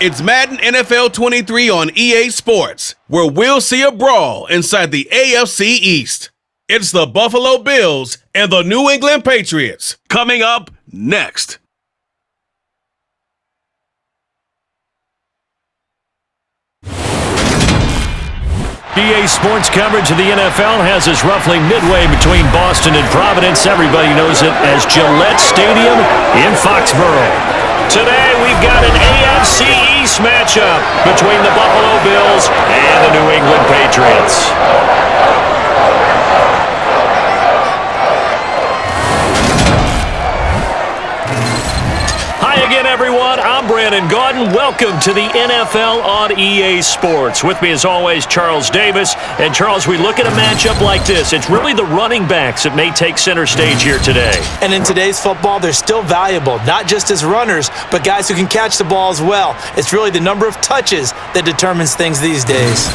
It's Madden NFL 23 on EA Sports, where we'll see a brawl inside the AFC East. It's the Buffalo Bills and the New England Patriots. Coming up next. EA Sports coverage of the NFL has us roughly midway between Boston and Providence. Everybody knows it as Gillette Stadium in Foxborough. Today we've got an AFC East matchup between the Buffalo Bills and the New England Patriots. Hi again, everyone. I'm Brandon Gaudin. Welcome to the NFL on EA Sports. With me, as always, Charles Davis. And, Charles, we look at a matchup like this. It's really the running backs that may take center stage here today. And in today's football, they're still valuable, not just as runners, but guys who can catch the ball as well. It's really the number of touches that determines things these days.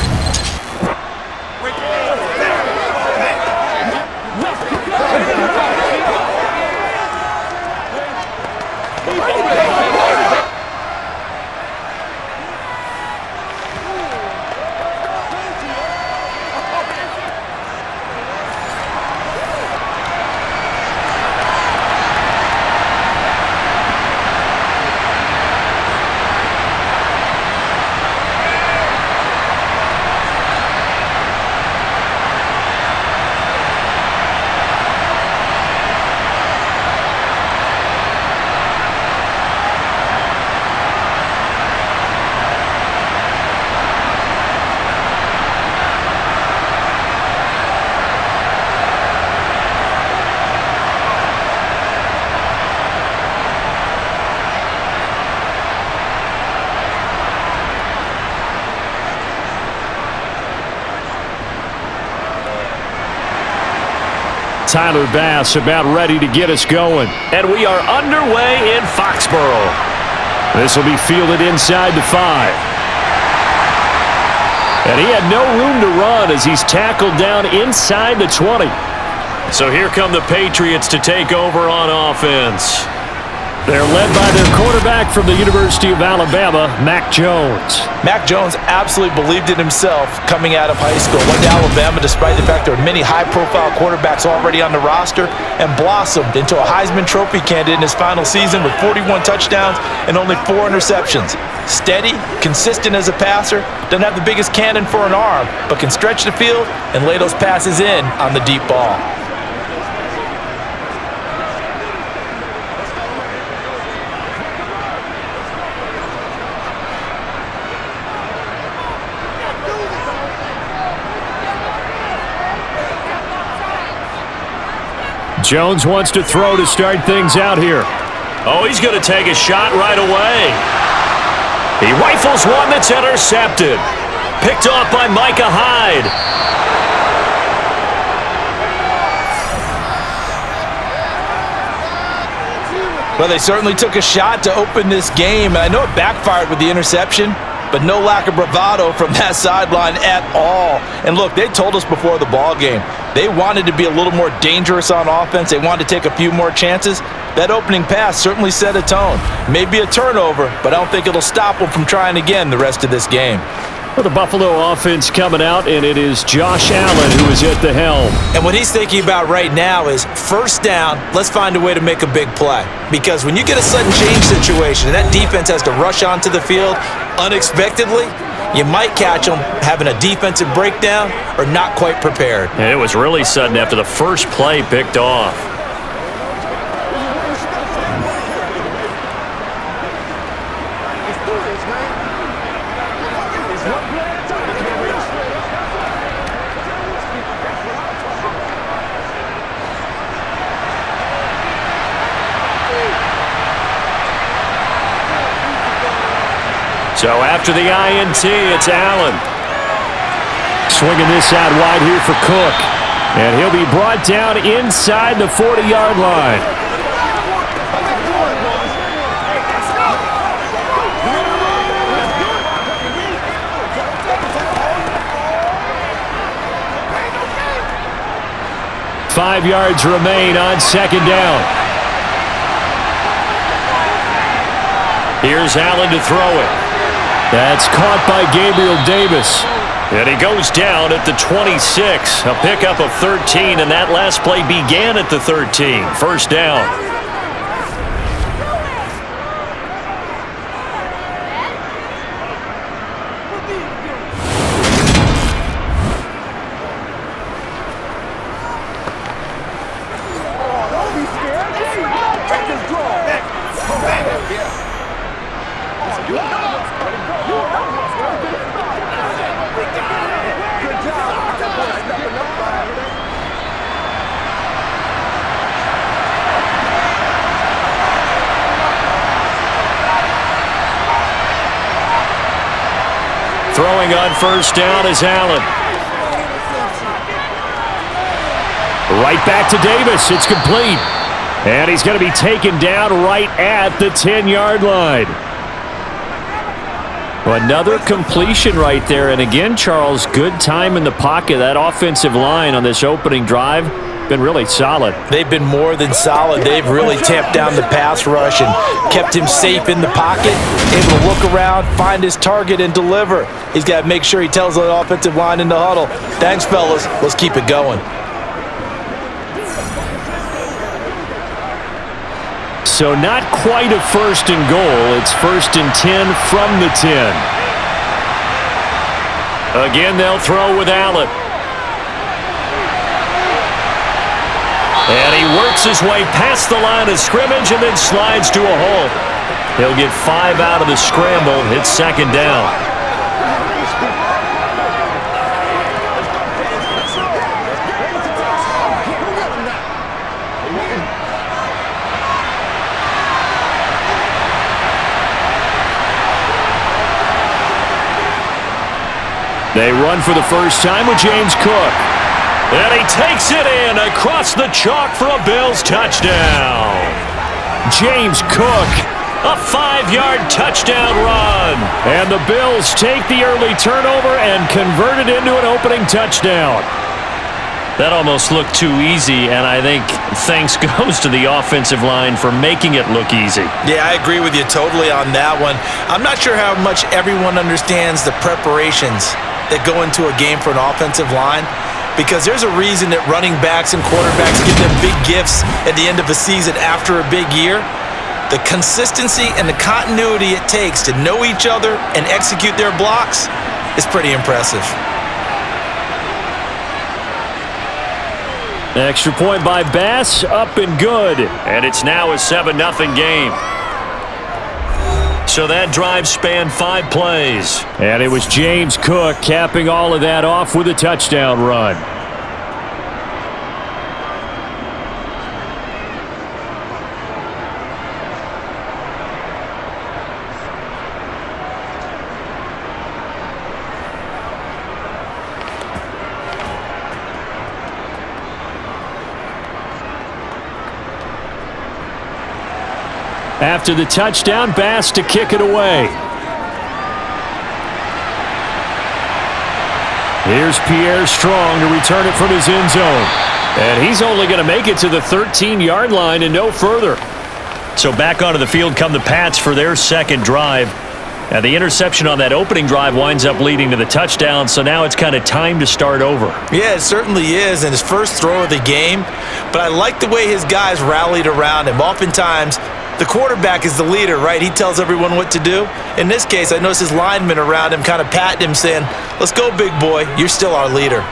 Tyler Bass about ready to get us going. And we are underway in Foxborough. This will be fielded inside the 5. And he had no room to run as he's tackled down inside the 20. So here come the Patriots to take over on offense. They're led by their quarterback from the University of Alabama, Mac Jones. Mac Jones absolutely believed in himself coming out of high school. Went to Alabama despite the fact there were many high-profile quarterbacks already on the roster and blossomed into a Heisman Trophy candidate in his final season with 41 touchdowns and only 4 interceptions. Steady, consistent as a passer, doesn't have the biggest cannon for an arm, but can stretch the field and lay those passes in on the deep ball. Jones wants to throw to start things out here. Oh, he's going to take a shot right away. He rifles one that's intercepted. Picked off by Micah Hyde. Well, they certainly took a shot to open this game, and I know it backfired with the interception, but no lack of bravado from that sideline at all. And look, they told us before the ball game, they wanted to be a little more dangerous on offense. They wanted to take a few more chances. That opening pass certainly set a tone. Maybe a turnover, but I don't think it'll stop them from trying again the rest of this game. Well, the Buffalo offense coming out, and it is Josh Allen who is at the helm. And what he's thinking about right now is first down, let's find a way to make a big play. Because when you get a sudden change situation and that defense has to rush onto the field unexpectedly, you might catch them having a defensive breakdown or not quite prepared. And it was really sudden after the first play picked off. So after the INT, it's Allen. Swinging this out wide here for Cook. And he'll be brought down inside the 40-yard line. Five yards remain on second down. Here's Allen to throw it. That's caught by Gabriel Davis. And he goes down at the 26. A pickup of 13, and that last play began at the 13. First down. Throwing on first down is Allen. Right back to Davis. It's complete. And he's going to be taken down right at the 10-yard line. Another completion right there. And again, Charles, good time in the pocket. That offensive line on this opening drive been really solid. They've been more than solid. They've really tamped down the pass rush and kept him safe in the pocket, able to look around, find his target, and deliver. He's got to make sure he tells the offensive line in the huddle, thanks, fellas. Let's keep it going. So not quite a first and goal. It's first and 10 from the 10. Again, they'll throw with Allen. And he works his way past the line of scrimmage and then slides to a hole. He'll get 5 out of the scramble. It's second down. They run for the first time with James Cook. And he takes it in across the chalk for a Bills touchdown. James Cook, a 5-yard touchdown run. And the Bills take the early turnover and convert it into an opening touchdown. That almost looked too easy, and I think thanks goes to the offensive line for making it look easy. Yeah, I agree with you totally on that one. I'm not sure how much everyone understands the preparations that go into a game for an offensive line, because there's a reason that running backs and quarterbacks give them big gifts at the end of a season after a big year. The consistency and the continuity it takes to know each other and execute their blocks is pretty impressive. Extra point by Bass, up and good. And it's now a 7-0 game. So that drive spanned 5 plays. And it was James Cook capping all of that off with a touchdown run. After the touchdown, Bass to kick it away. Here's Pierre Strong to return it from his end zone. And he's only going to make it to the 13-yard line and no further. So back onto the field come the Pats for their second drive. And the interception on that opening drive winds up leading to the touchdown, so now it's kind of time to start over. Yeah, it certainly is, and his first throw of the game. But I like the way his guys rallied around him. Oftentimes, the quarterback is the leader, right? He tells everyone what to do. In this case, I noticed his linemen around him kind of patting him, saying, "Let's go, big boy. You're still our leader."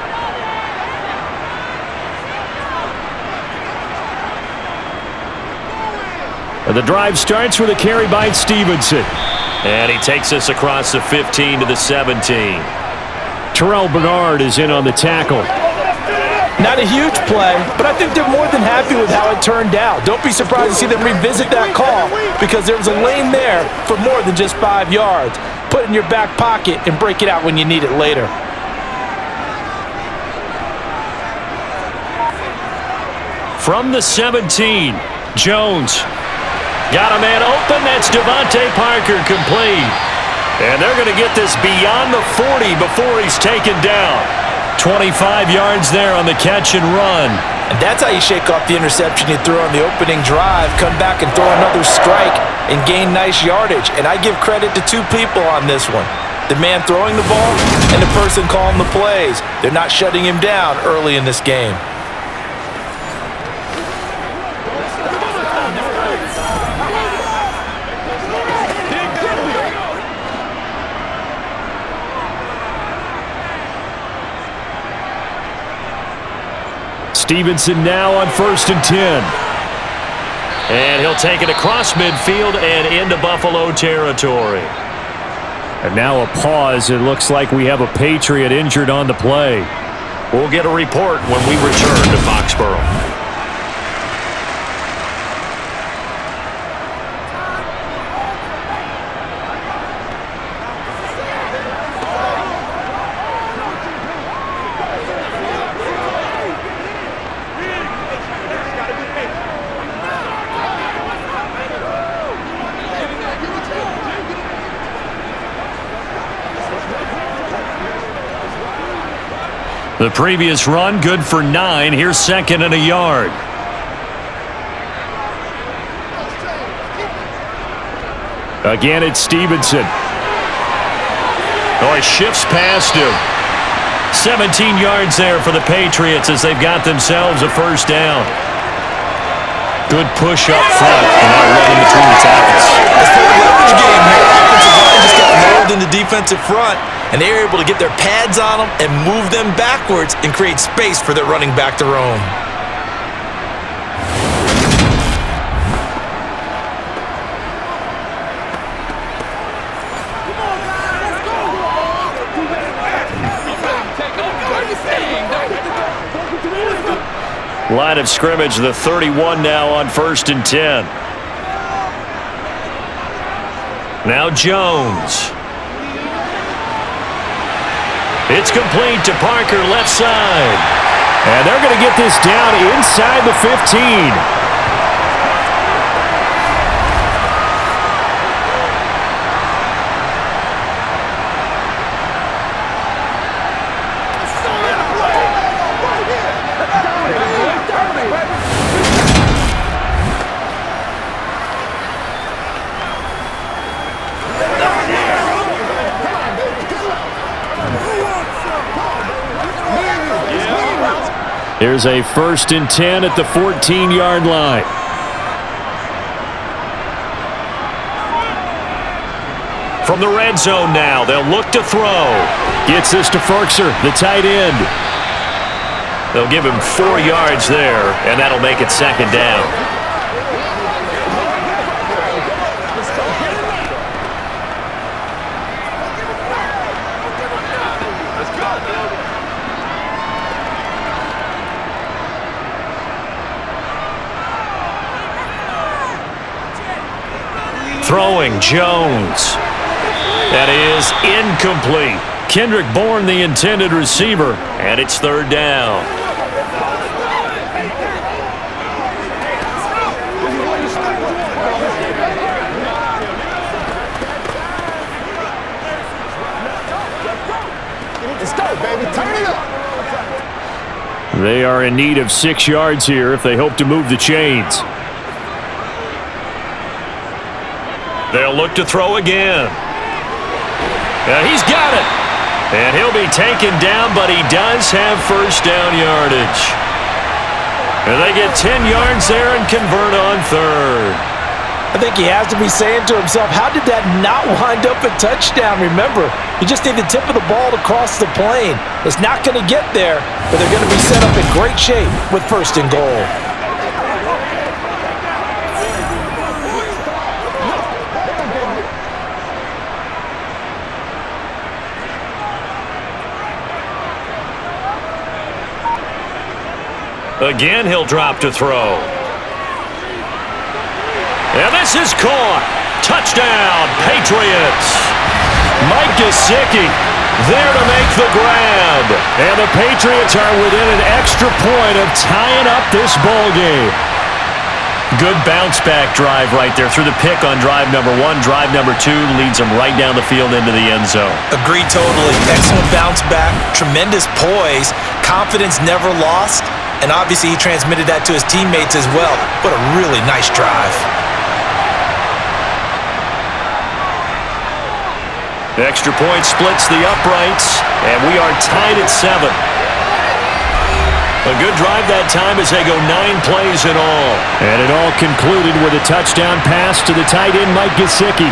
The drive starts with a carry by Stevenson. And he takes us across the 15 to the 17. Terrell Bernard is in on the tackle. Not a huge play, but I think they're more than happy with how it turned out. Don't be surprised to see them revisit that call, because there was a lane there for more than just 5 yards. Put it in your back pocket and break it out when you need it later. From the 17, Jones. Got a man open. That's Devontae Parker, complete. And they're going to get this beyond the 40 before he's taken down. 25 yards there on the catch and run. And that's how you shake off the interception you threw on the opening drive, come back and throw another strike and gain nice yardage. And I give credit to two people on this one. The man throwing the ball and the person calling the plays. They're not shutting him down early in this game. Stevenson now on 1st and 10. And he'll take it across midfield and into Buffalo territory. And now a pause. It looks like we have a Patriot injured on the play. We'll get a report when we return to Foxborough. The previous run, good for 9. Here's 2nd and a yard. Again, it's Stevenson. Oh, he shifts past him. 17 yards there for the Patriots as they've got themselves a 1st down. Good push up front and now running between the tackles. It's the leverage game here. Offensive line just got rolled in the defensive front, and they were able to get their pads on them and move them backwards and create space for their running back to roam. Line of scrimmage, the 31 now on 1st and 10. Now Jones. It's complete to Parker, left side. And they're going to get this down inside the 15. Here's a 1st and 10 at the 14-yard line. From the red zone now, they'll look to throw. Gets this to Ferkser, the tight end. They'll give him 4 yards there, and that'll make it 2nd down. Throwing, Jones. That is incomplete. Kendrick Bourne, the intended receiver, and it's 3rd down. Let's go, baby. Turn it up. They are in need of 6 yards here if they hope to move the chains. They'll look to throw again. He's got it. And he'll be taken down, but he does have 1st down yardage. And they get 10 yards there and convert on 3rd. I think he has to be saying to himself, how did that not wind up a touchdown? Remember, you just need the tip of the ball to cross the plane. It's not going to get there, but they're going to be set up in great shape with 1st and goal. Again, he'll drop to throw. And this is caught. Touchdown, Patriots. Mike Gesicki there to make the grab. And the Patriots are within an extra point of tying up this ball game. Good bounce-back drive right there through the pick on drive number 1. Drive number 2 leads them right down the field into the end zone. Agree totally. Excellent bounce back, tremendous poise, confidence never lost, and obviously he transmitted that to his teammates as well. What a really nice drive. The extra point splits the uprights, and we are tied at 7. A good drive that time as they go 9 plays in all. And it all concluded with a touchdown pass to the tight end, Mike Gesicki.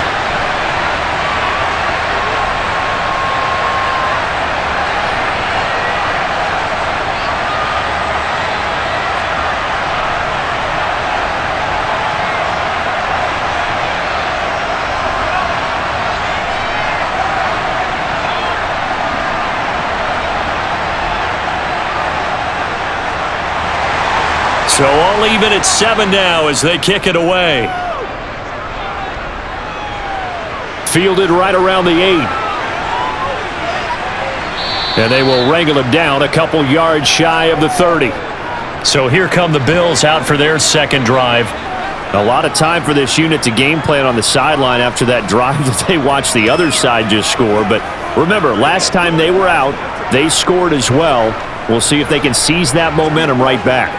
So all even at 7 now as they kick it away. Fielded right around the 8. And they will wrangle him down a couple yards shy of the 30. So here come the Bills out for their second drive. A lot of time for this unit to game plan on the sideline after that drive that they watched the other side just score. But remember, last time they were out, they scored as well. We'll see if they can seize that momentum right back.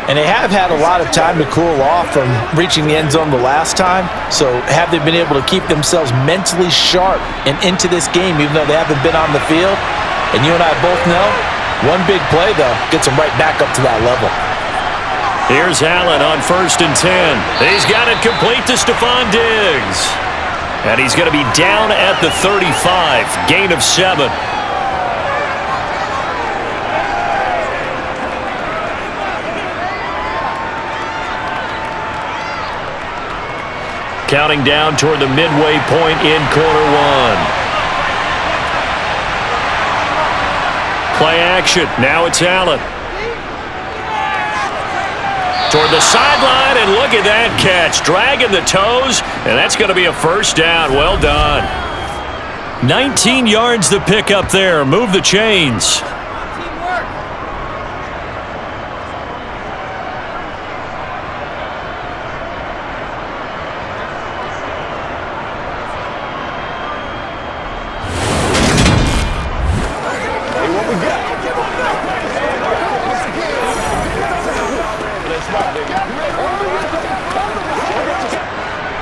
And they have had a lot of time to cool off from reaching the end zone the last time. So have they been able to keep themselves mentally sharp and into this game even though they haven't been on the field? And you and I both know, one big play, though, gets them right back up to that level. Here's Allen on 1st and 10. He's got it complete to Stephon Diggs. And he's going to be down at the 35. Gain of 7. Counting down toward the midway point in quarter 1. Play action. Now it's Allen. Toward the sideline, and look at that catch. Dragging the toes, and that's going to be a first down. Well done. 19 yards to pick up there. Move the chains.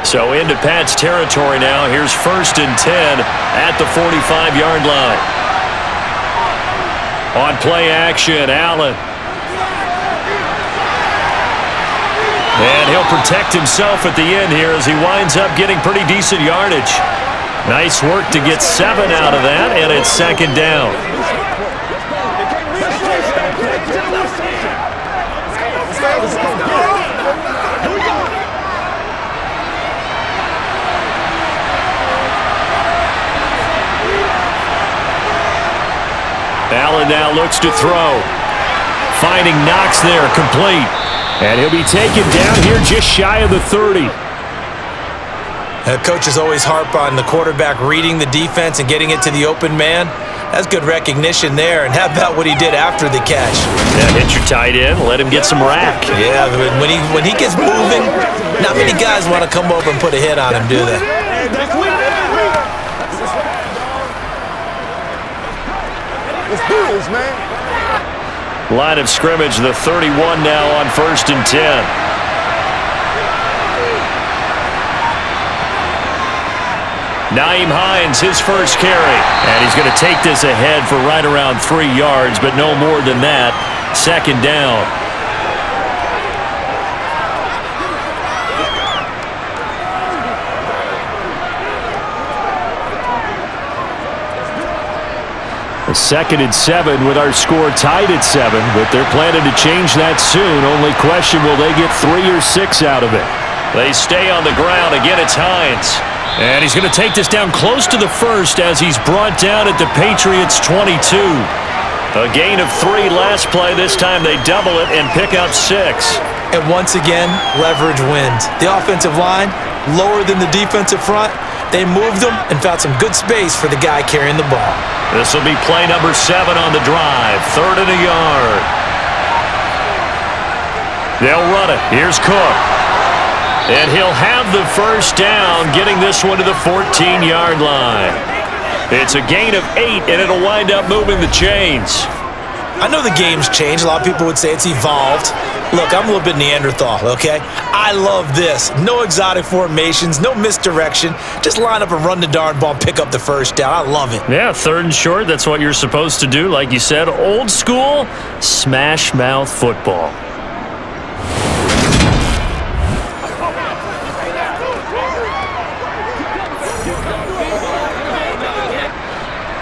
So into Pat's territory now. Here's 1st and 10 at the 45-yard line. On play action, Allen. And he'll protect himself at the end here as he winds up getting pretty decent yardage. Nice work to get 7 out of that, and it's 2nd down. Allen now looks to throw. Finding Knox there, complete. And he'll be taken down here just shy of the 30. Coaches always harp on the quarterback reading the defense and getting it to the open man. That's good recognition there. And how about what he did after the catch? Yeah, hit your tight end, let him get some rack. Yeah, when he gets moving, not many guys want to come over and put a hit on him, do they? Let's do this, man. Line of scrimmage, the 31 now on 1st and 10. Nyheim Hines, his first carry. And he's going to take this ahead for right around 3 yards, but no more than that. 2nd down. A 2nd and 7 with our score tied at 7, but they're planning to change that soon. Only question, will they get 3 or 6 out of it? They stay on the ground. Again, it's Hines. And he's going to take this down close to the 1st as he's brought down at the Patriots' 22. A gain of 3 last play. This time they double it and pick up 6. And once again, leverage wins. The offensive line, lower than the defensive front. They moved them and found some good space for the guy carrying the ball. This will be play number 7 on the drive. 3rd and a yard. They'll run it. Here's Cook. And he'll have the first down, getting this one to the 14-yard line. It's a gain of 8, and it'll wind up moving the chains. I know the game's changed. A lot of people would say it's evolved. Look, I'm a little bit Neanderthal, okay? I love this. No exotic formations, no misdirection. Just line up and run the darn ball and pick up the first down. I love it. Yeah, 3rd and short, that's what you're supposed to do. Like you said, old school, smash mouth football.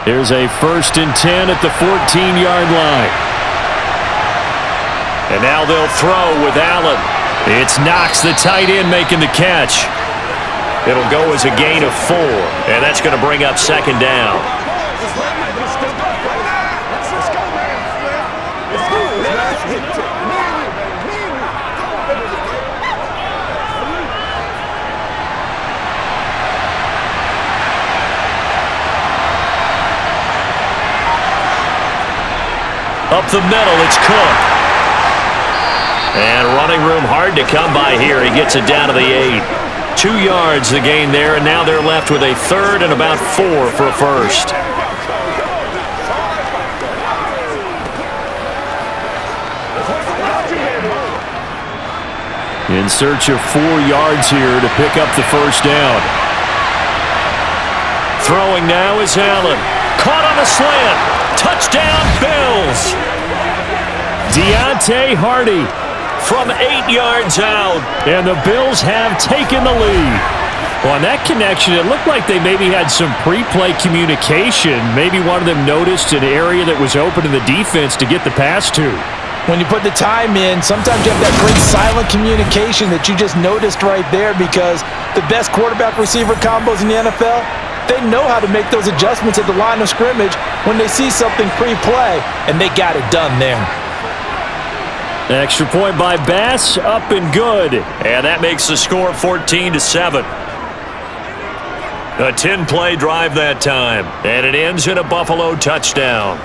Here's a 1st and 10 at the 14-yard line. And now they'll throw with Allen. It's Knox, the tight end, making the catch. It'll go as a gain of 4, and that's going to bring up 2nd down. Up the middle, it's Cook. And running room hard to come by here. He gets it down to the 8. 2 yards the gain there, and now they're left with a 3rd and about 4 for a first. In search of 4 yards here to pick up the first down. Throwing now is Allen. Caught on a slant. Touchdown, Bills. Deontay Hardy from 8 yards out, and the Bills have taken the lead. Well, on that connection, it looked like they maybe had some pre-play communication. Maybe one of them noticed an area that was open to the defense to get the pass to. When you put the time in, sometimes you have that great silent communication that you just noticed right there, because the best quarterback-receiver combos in the NFL, they know how to make those adjustments at the line of scrimmage when they see something pre-play, and they got it done there. Extra point by Bass, up and good. And that makes the score 14-7. A 10-play drive that time, and it ends in a Buffalo touchdown.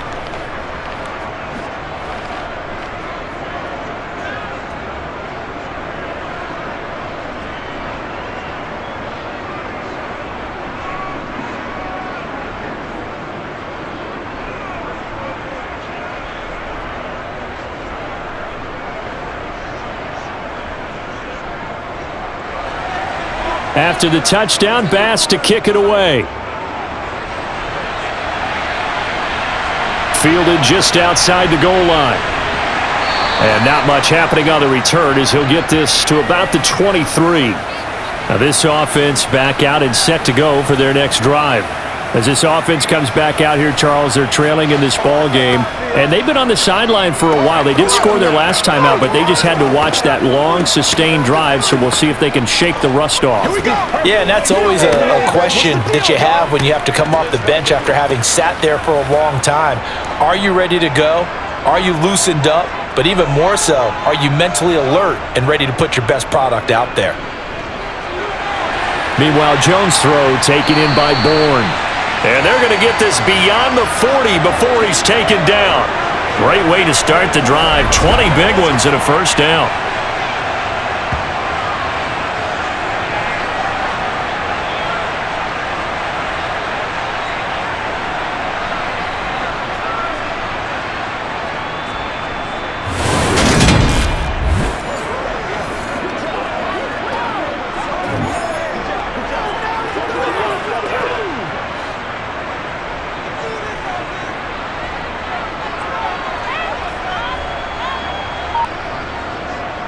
After the touchdown, Bass to kick it away. Fielded just outside the goal line. And not much happening on the return as he'll get this to about the 23. Now this offense back out and set to go for their next drive. As this offense comes back out here, Charles, they're trailing in this ball game. And they've been on the sideline for a while. They did score their last time out, but they just had to watch that long, sustained drive, so we'll see if they can shake the rust off. Yeah, and that's always a question that you have when you have to come off the bench after having sat there for a long time. Are you ready to go? Are you loosened up? But even more so, are you mentally alert and ready to put your best product out there? Meanwhile, Jones' throw taken in by Bourne. And they're going to get this beyond the 40 before he's taken down. Great way to start the drive. 20 big ones and a first down.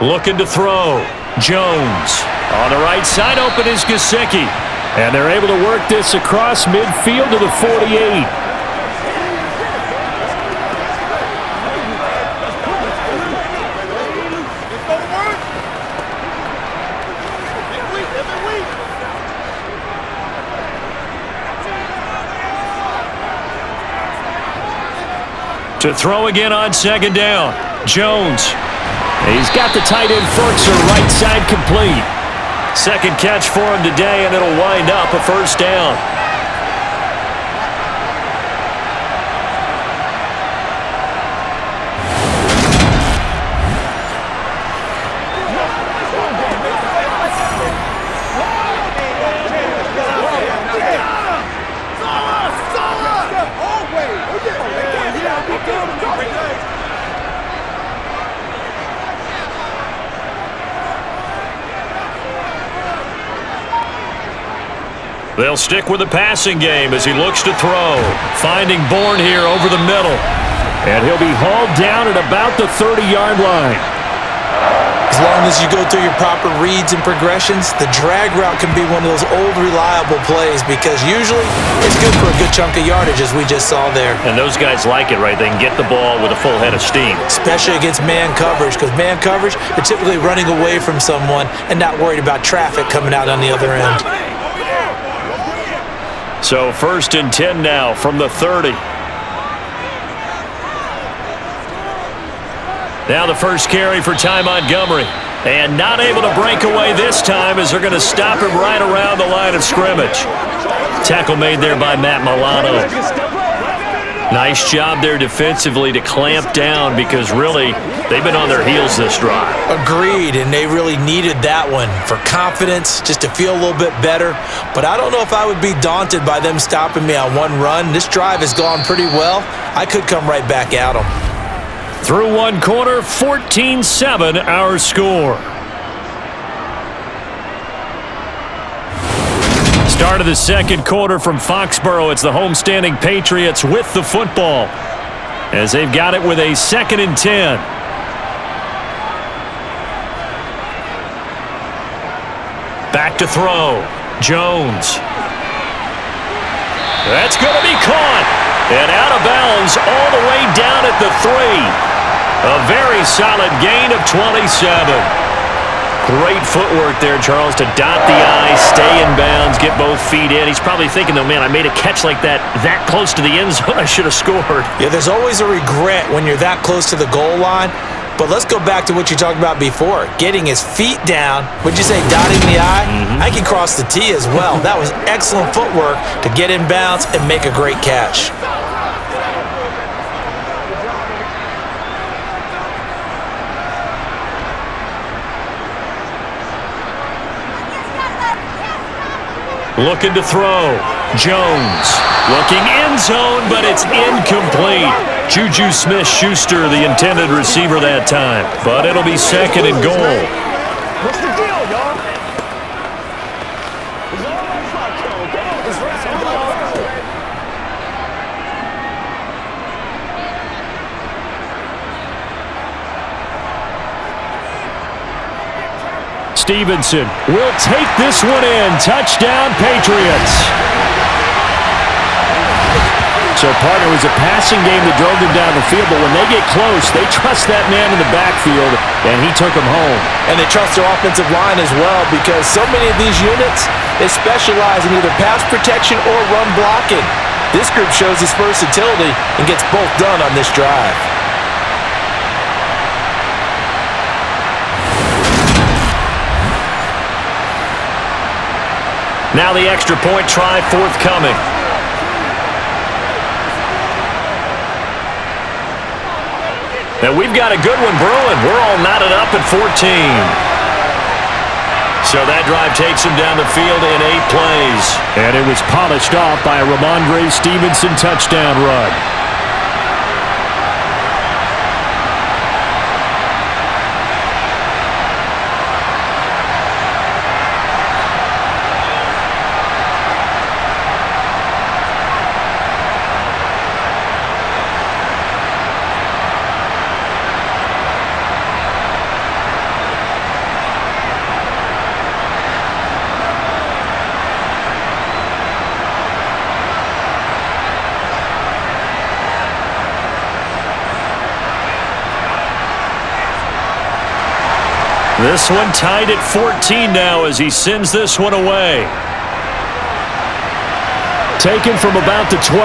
Looking to throw. Jones. On the right side, open is Gesicki. And they're able to work this across midfield to the 48. To throw again on second down. Jones. He's got the tight end Ferkser right side complete. Second catch for him today, and it'll wind up a first down. They'll stick with the passing game as he looks to throw. Finding Bourne here over the middle. And he'll be hauled down at about the 30-yard line. As long as you go through your proper reads and progressions, the drag route can be one of those old reliable plays because usually it's good for a good chunk of yardage as we just saw there. And those guys like it, right? They can get the ball with a full head of steam. Especially against man coverage because man coverage, they're typically running away from someone and not worried about traffic coming out on the other end. So 1st and 10 now from the 30. Now the first carry for Ty Montgomery. And not able to break away this time as they're going to stop him right around the line of scrimmage. Tackle made there by Matt Milano. Nice job there defensively to clamp down because really they've been on their heels this drive. Agreed, and they really needed that one for confidence, just to feel a little bit better. But I don't know if I would be daunted by them stopping me on one run. This drive has gone pretty well. I could come right back at them. Through one quarter, 14-7 our score. Start of the second quarter from Foxborough. It's the homestanding Patriots with the football as they've got it with a 2nd and 10. Back to throw. Jones. That's going to be caught. And out of bounds all the way down at the 3. A very solid gain of 27. Great footwork there, Charles, to dot the I, stay in bounds, get both feet in. He's probably thinking, though, man, I made a catch like that close to the end zone. I should have scored. Yeah, there's always a regret when you're that close to the goal line. But let's go back to what you talked about before. Getting his feet down. Would you say dotting the I? I can cross the T as well. That was excellent footwork to get in bounds and make a great catch. Looking to throw. Jones. Looking end zone, but it's incomplete. Juju Smith-Schuster, the intended receiver that time. But it'll be 2nd and goal. What's the deal, y'all? Stevenson will take this one in. Touchdown, Patriots. So, partner, it was a passing game that drove them down the field, but when they get close, they trust that man in the backfield, and he took them home. And they trust their offensive line as well because so many of these units, they specialize in either pass protection or run blocking. This group shows its versatility and gets both done on this drive. Now the extra point try forthcoming. And we've got a good one brewing. We're all knotted up at 14. So that drive takes him down the field in 8 plays. And it was polished off by a Ramondre Stevenson touchdown run. This one tied at 14 now as he sends this one away. Taken from about the 12.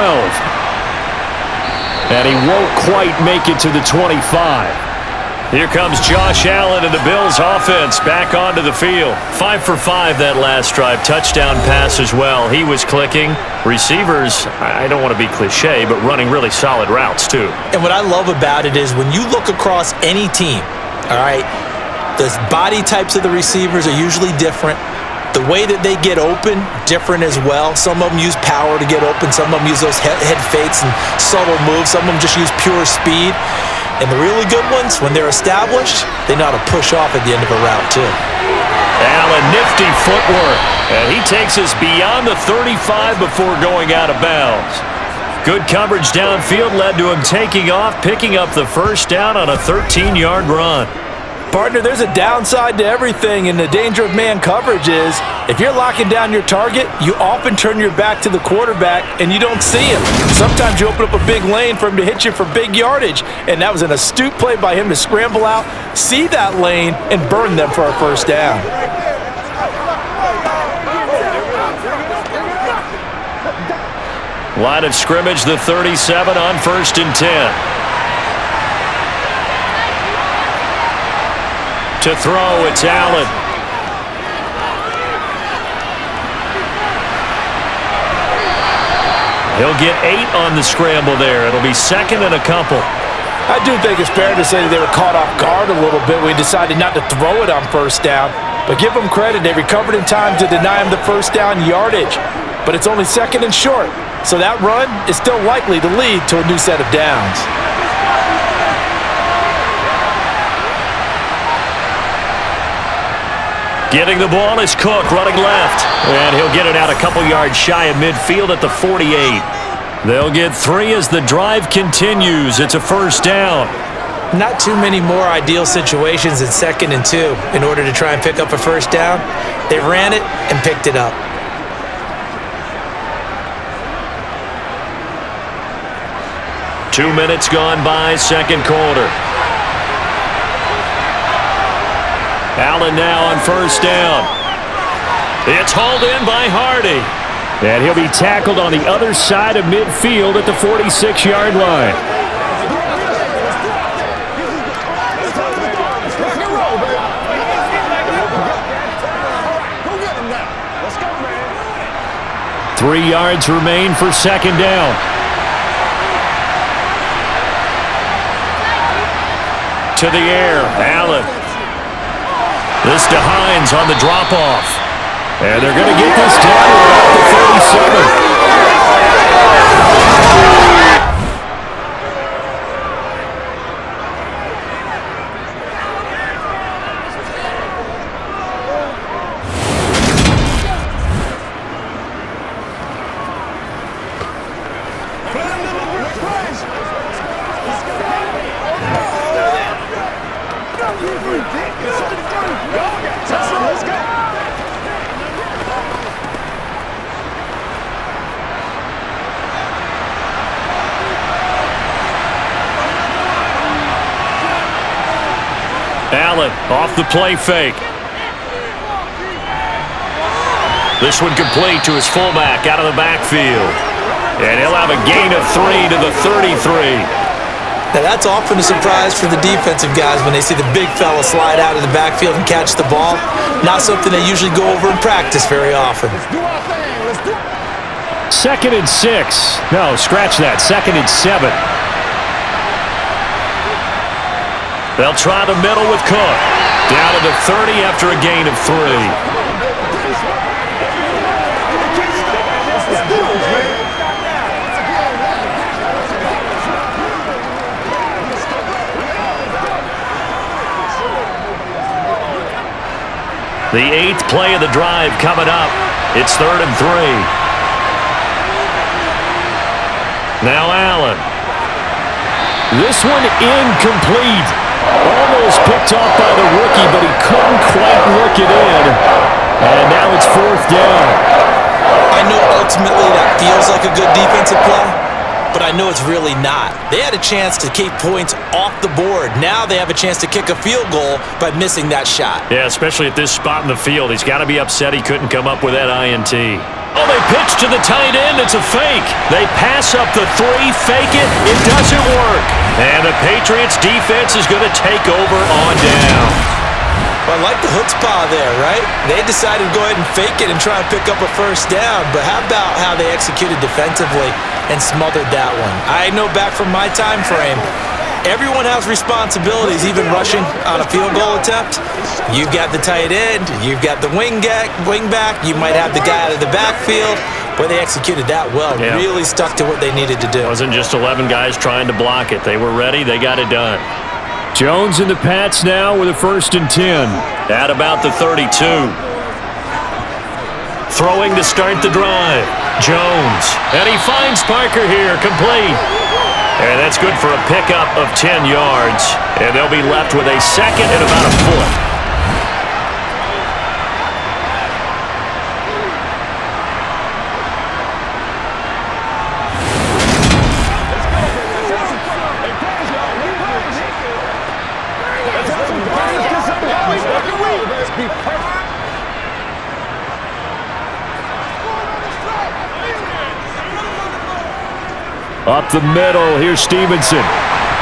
And he won't quite make it to the 25. Here comes Josh Allen and the Bills offense back onto the field. 5 for 5 that last drive. Touchdown pass as well. He was clicking. Receivers, I don't want to be cliche, but running really solid routes too. And what I love about it is when you look across any team, all right, the body types of the receivers are usually different. The way that they get open, different as well. Some of them use power to get open. Some of them use those head fakes and subtle moves. Some of them just use pure speed. And the really good ones, when they're established, they know how to push off at the end of a route too. Allen, nifty footwork. And he takes us beyond the 35 before going out of bounds. Good coverage downfield led to him taking off, picking up the first down on a 13-yard run. Partner, there's a downside to everything, and the danger of man coverage is if you're locking down your target, you often turn your back to the quarterback and you don't see him. Sometimes you open up a big lane for him to hit you for big yardage, and that was an astute play by him to scramble out, see that lane, and burn them for a first down. Line of scrimmage, the 37 on 1st and 10. To throw, it's Allen. He'll get 8 on the scramble there. It'll be 2nd and a couple. I do think it's fair to say that they were caught off guard a little bit when we decided not to throw it on first down. But give them credit. They recovered in time to deny him the first down yardage. But it's only 2nd and short. So that run is still likely to lead to a new set of downs. Getting the ball is Cook, running left. And he'll get it out a couple yards shy of midfield at the 48. They'll get 3 as the drive continues. It's a first down. Not too many more ideal situations in 2nd and 2 in order to try and pick up a first down. They ran it and picked it up. Two minutes gone by, second quarter. Allen now on first down. It's hauled in by Hardy. And he'll be tackled on the other side of midfield at the 46-yard line. Let's go, man. 3 yards remain for second down. To the air, Allen. This to Hines on the drop-off. And they're going to get this down to about the 37. Allen off the play fake. This one complete to his fullback out of the backfield. And he'll have a gain of 3 to the 33. Now that's often a surprise for the defensive guys when they see the big fella slide out of the backfield and catch the ball. Not something they usually go over in practice very often. Second and 6. No, scratch that. 2nd and 7. They'll try the middle with Cook. Down to the 30 after a gain of 3. The 8th play of the drive coming up. It's 3rd and 3. Now Allen. This one incomplete. Almost picked off by the rookie, but he couldn't quite work it in. And now it's 4th down. I know ultimately that feels like a good defensive play, but I know it's really not. They had a chance to keep points off the board. Now they have a chance to kick a field goal by missing that shot. Yeah, especially at this spot in the field. He's got to be upset he couldn't come up with that INT. Oh, they pitch to the tight end. It's a fake. They pass up the 3, fake it. It doesn't work. And the Patriots defense is going to take over on down. Well, I like the chutzpah there, right? They decided to go ahead and fake it and try and pick up a first down. But how about how they executed defensively and smothered that one? I know back from my time frame, everyone has responsibilities, even rushing on a field goal attempt. You've got the tight end, you've got the wing back, you might have the guy out of the backfield. But they executed that well, really stuck to what they needed to do. It wasn't just 11 guys trying to block it. They were ready, they got it done. Jones and the Pats now with a 1st and 10. At about the 32. Throwing to start the drive. Jones. And he finds Parker here, complete. And that's good for a pickup of 10 yards. And they'll be left with a second and about a foot. Up the middle, here's Stevenson.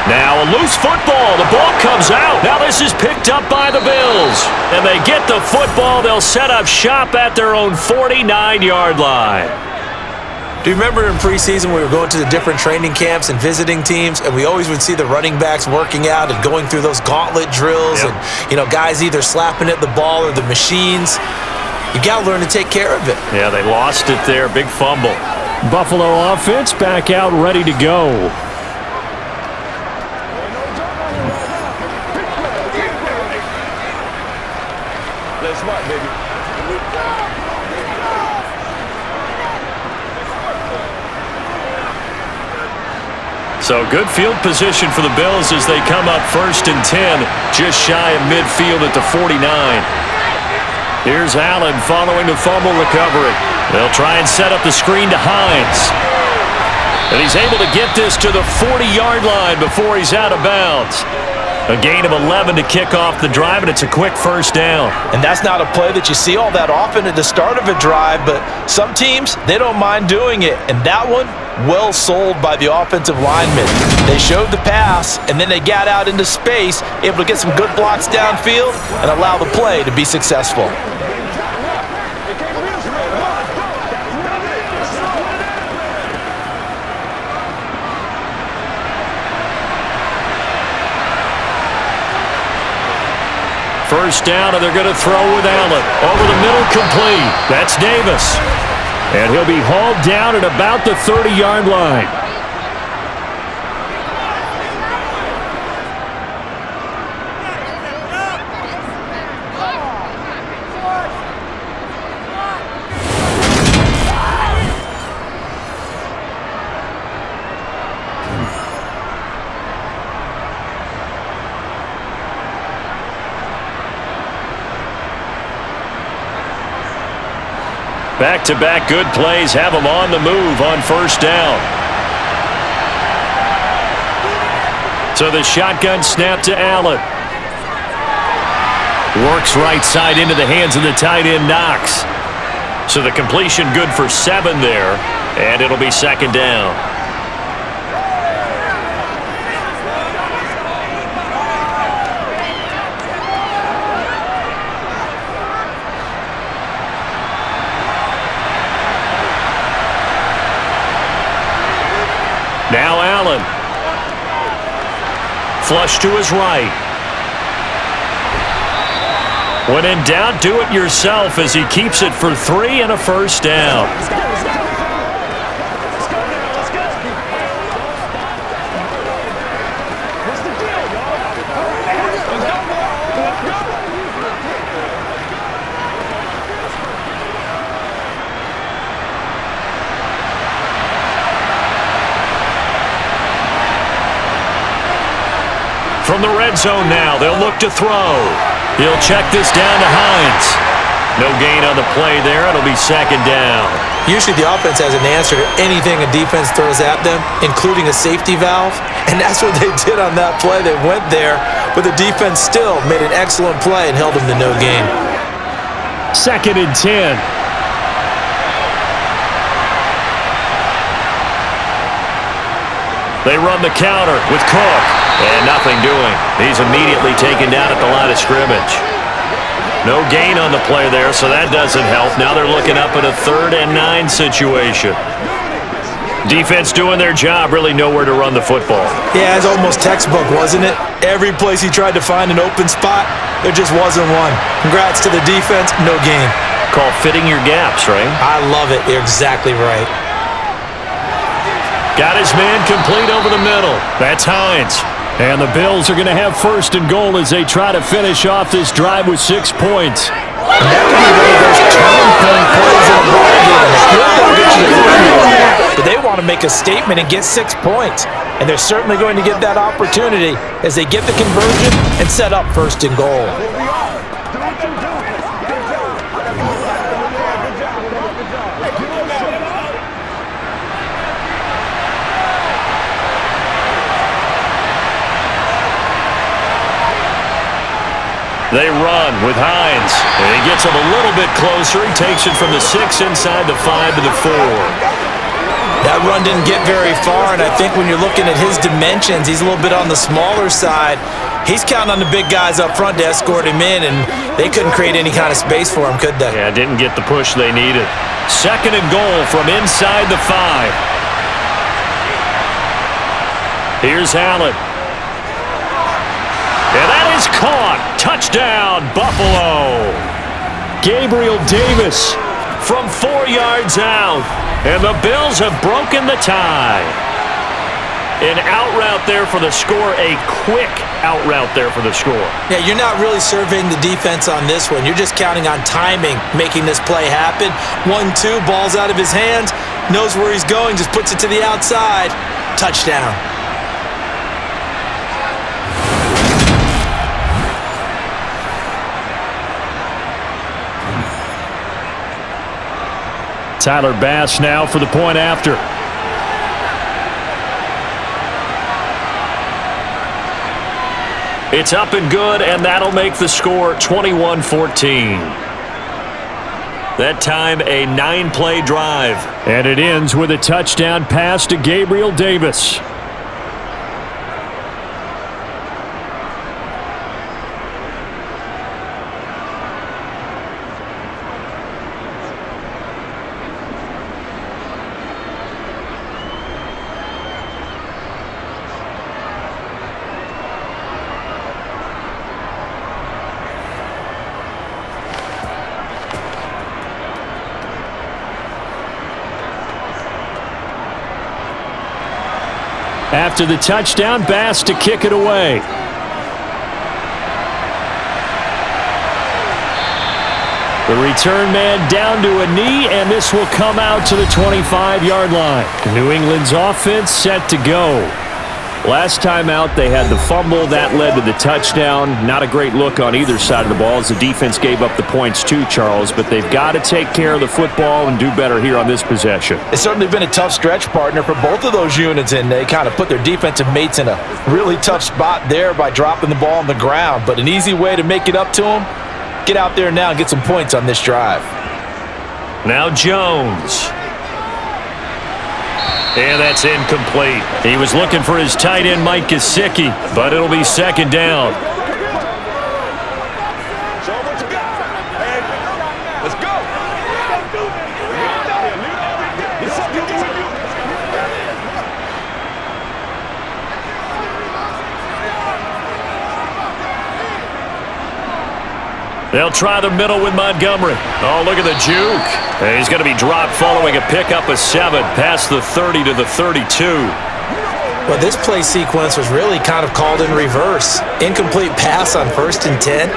Now a loose football. The ball comes out. Now this is picked up by the Bills. And they get the football. They'll set up shop at their own 49-yard line. Do you remember in preseason we were going to the different training camps and visiting teams, and we always would see the running backs working out and going through those gauntlet drills, Yep. and, you know, guys either slapping at the ball or the machines. You got to learn to take care of it. Yeah, they lost it there. Big fumble. Buffalo offense back out ready to go. Let's rock, baby. So good field position for the Bills as they come up 1st and 10, just shy of midfield at the 49. Here's Allen following the fumble recovery. They'll try and set up the screen to Hines. And he's able to get this to the 40-yard line before he's out of bounds. A gain of 11 to kick off the drive, and it's a quick first down. And that's not a play that you see all that often at the start of a drive, but some teams, they don't mind doing it. And that one, well sold by the offensive linemen. They showed the pass, and then they got out into space, able to get some good blocks downfield and allow the play to be successful. First down, and they're going to throw with Allen. Over the middle, complete. That's Davis. And he'll be hauled down at about the 30-yard line. Back-to-back good plays have them on the move on first down. So the shotgun snap to Allen. Works right side into the hands of the tight end, Knox. So the completion good for 7 there, and it'll be second down. Now Allen. Flush to his right. When in doubt, do it yourself as he keeps it for 3 and a first down. From the red zone now, they'll look to throw. He'll check this down to Hines. No gain on the play there. It'll be second down. Usually the offense has an answer to anything a defense throws at them, including a safety valve. And that's what they did on that play. They went there, but the defense still made an excellent play and held them to no gain. Second and 10. They run the counter with Cook. And nothing doing. He's immediately taken down at the line of scrimmage. No gain on the play there, so that doesn't help. Now they're looking up at a 3rd and 9 situation. Defense doing their job, really nowhere to run the football. Yeah, it's almost textbook, wasn't it? Every place he tried to find an open spot, there just wasn't one. Congrats to the defense, no gain. Called fitting your gaps, right? I love it. You're exactly right. Got his man complete over the middle. That's Hines. And the Bills are going to have first and goal as they try to finish off this drive with 6 points. And that could be one of those turning point plays in a ball game. The field goal gets you the football, but they want to make a statement and get 6 points. And they're certainly going to get that opportunity as they get the conversion and set up first and goal. They run with Hines. And he gets him a little bit closer. He takes it from the 6 inside the 5 to the 4. That run didn't get very far, and I think when you're looking at his dimensions, he's a little bit on the smaller side. He's counting on the big guys up front to escort him in, and they couldn't create any kind of space for him, could they? Yeah, didn't get the push they needed. Second and goal from inside the 5. Here's Allen. And that is caught. Touchdown, Buffalo. Gabriel Davis from 4 yards out. And the Bills have broken the tie. An out route there for the score. A quick out route there for the score. Yeah, you're not really surveying the defense on this one. You're just counting on timing, making this play happen. 1-2, ball's out of his hands. Knows where he's going, just puts it to the outside. Touchdown. Tyler Bass now for the point after. It's up and good, and that'll make the score 21-14. That time a 9-play drive. And it ends with a touchdown pass to Gabriel Davis. After the touchdown, Bass to kick it away. The return man down to a knee, and this will come out to the 25-yard line. New England's offense set to go. Last time out, they had the fumble. That led to the touchdown. Not a great look on either side of the ball as the defense gave up the points too, Charles, but they've got to take care of the football and do better here on this possession. It's certainly been a tough stretch, partner, for both of those units, and they kind of put their defensive mates in a really tough spot there by dropping the ball on the ground. But an easy way to make it up to them, get out there now and get some points on this drive. Now Jones. And that's incomplete. He was looking for his tight end, Mike Gesicki, but it'll be second down. Show what you got. Hey, let's go. They'll try the middle with Montgomery. Oh, look at the juke. And he's going to be dropped following a pickup of 7 past the 30 to the 32. Well, this play sequence was really kind of called in reverse. Incomplete pass on 1st and 10.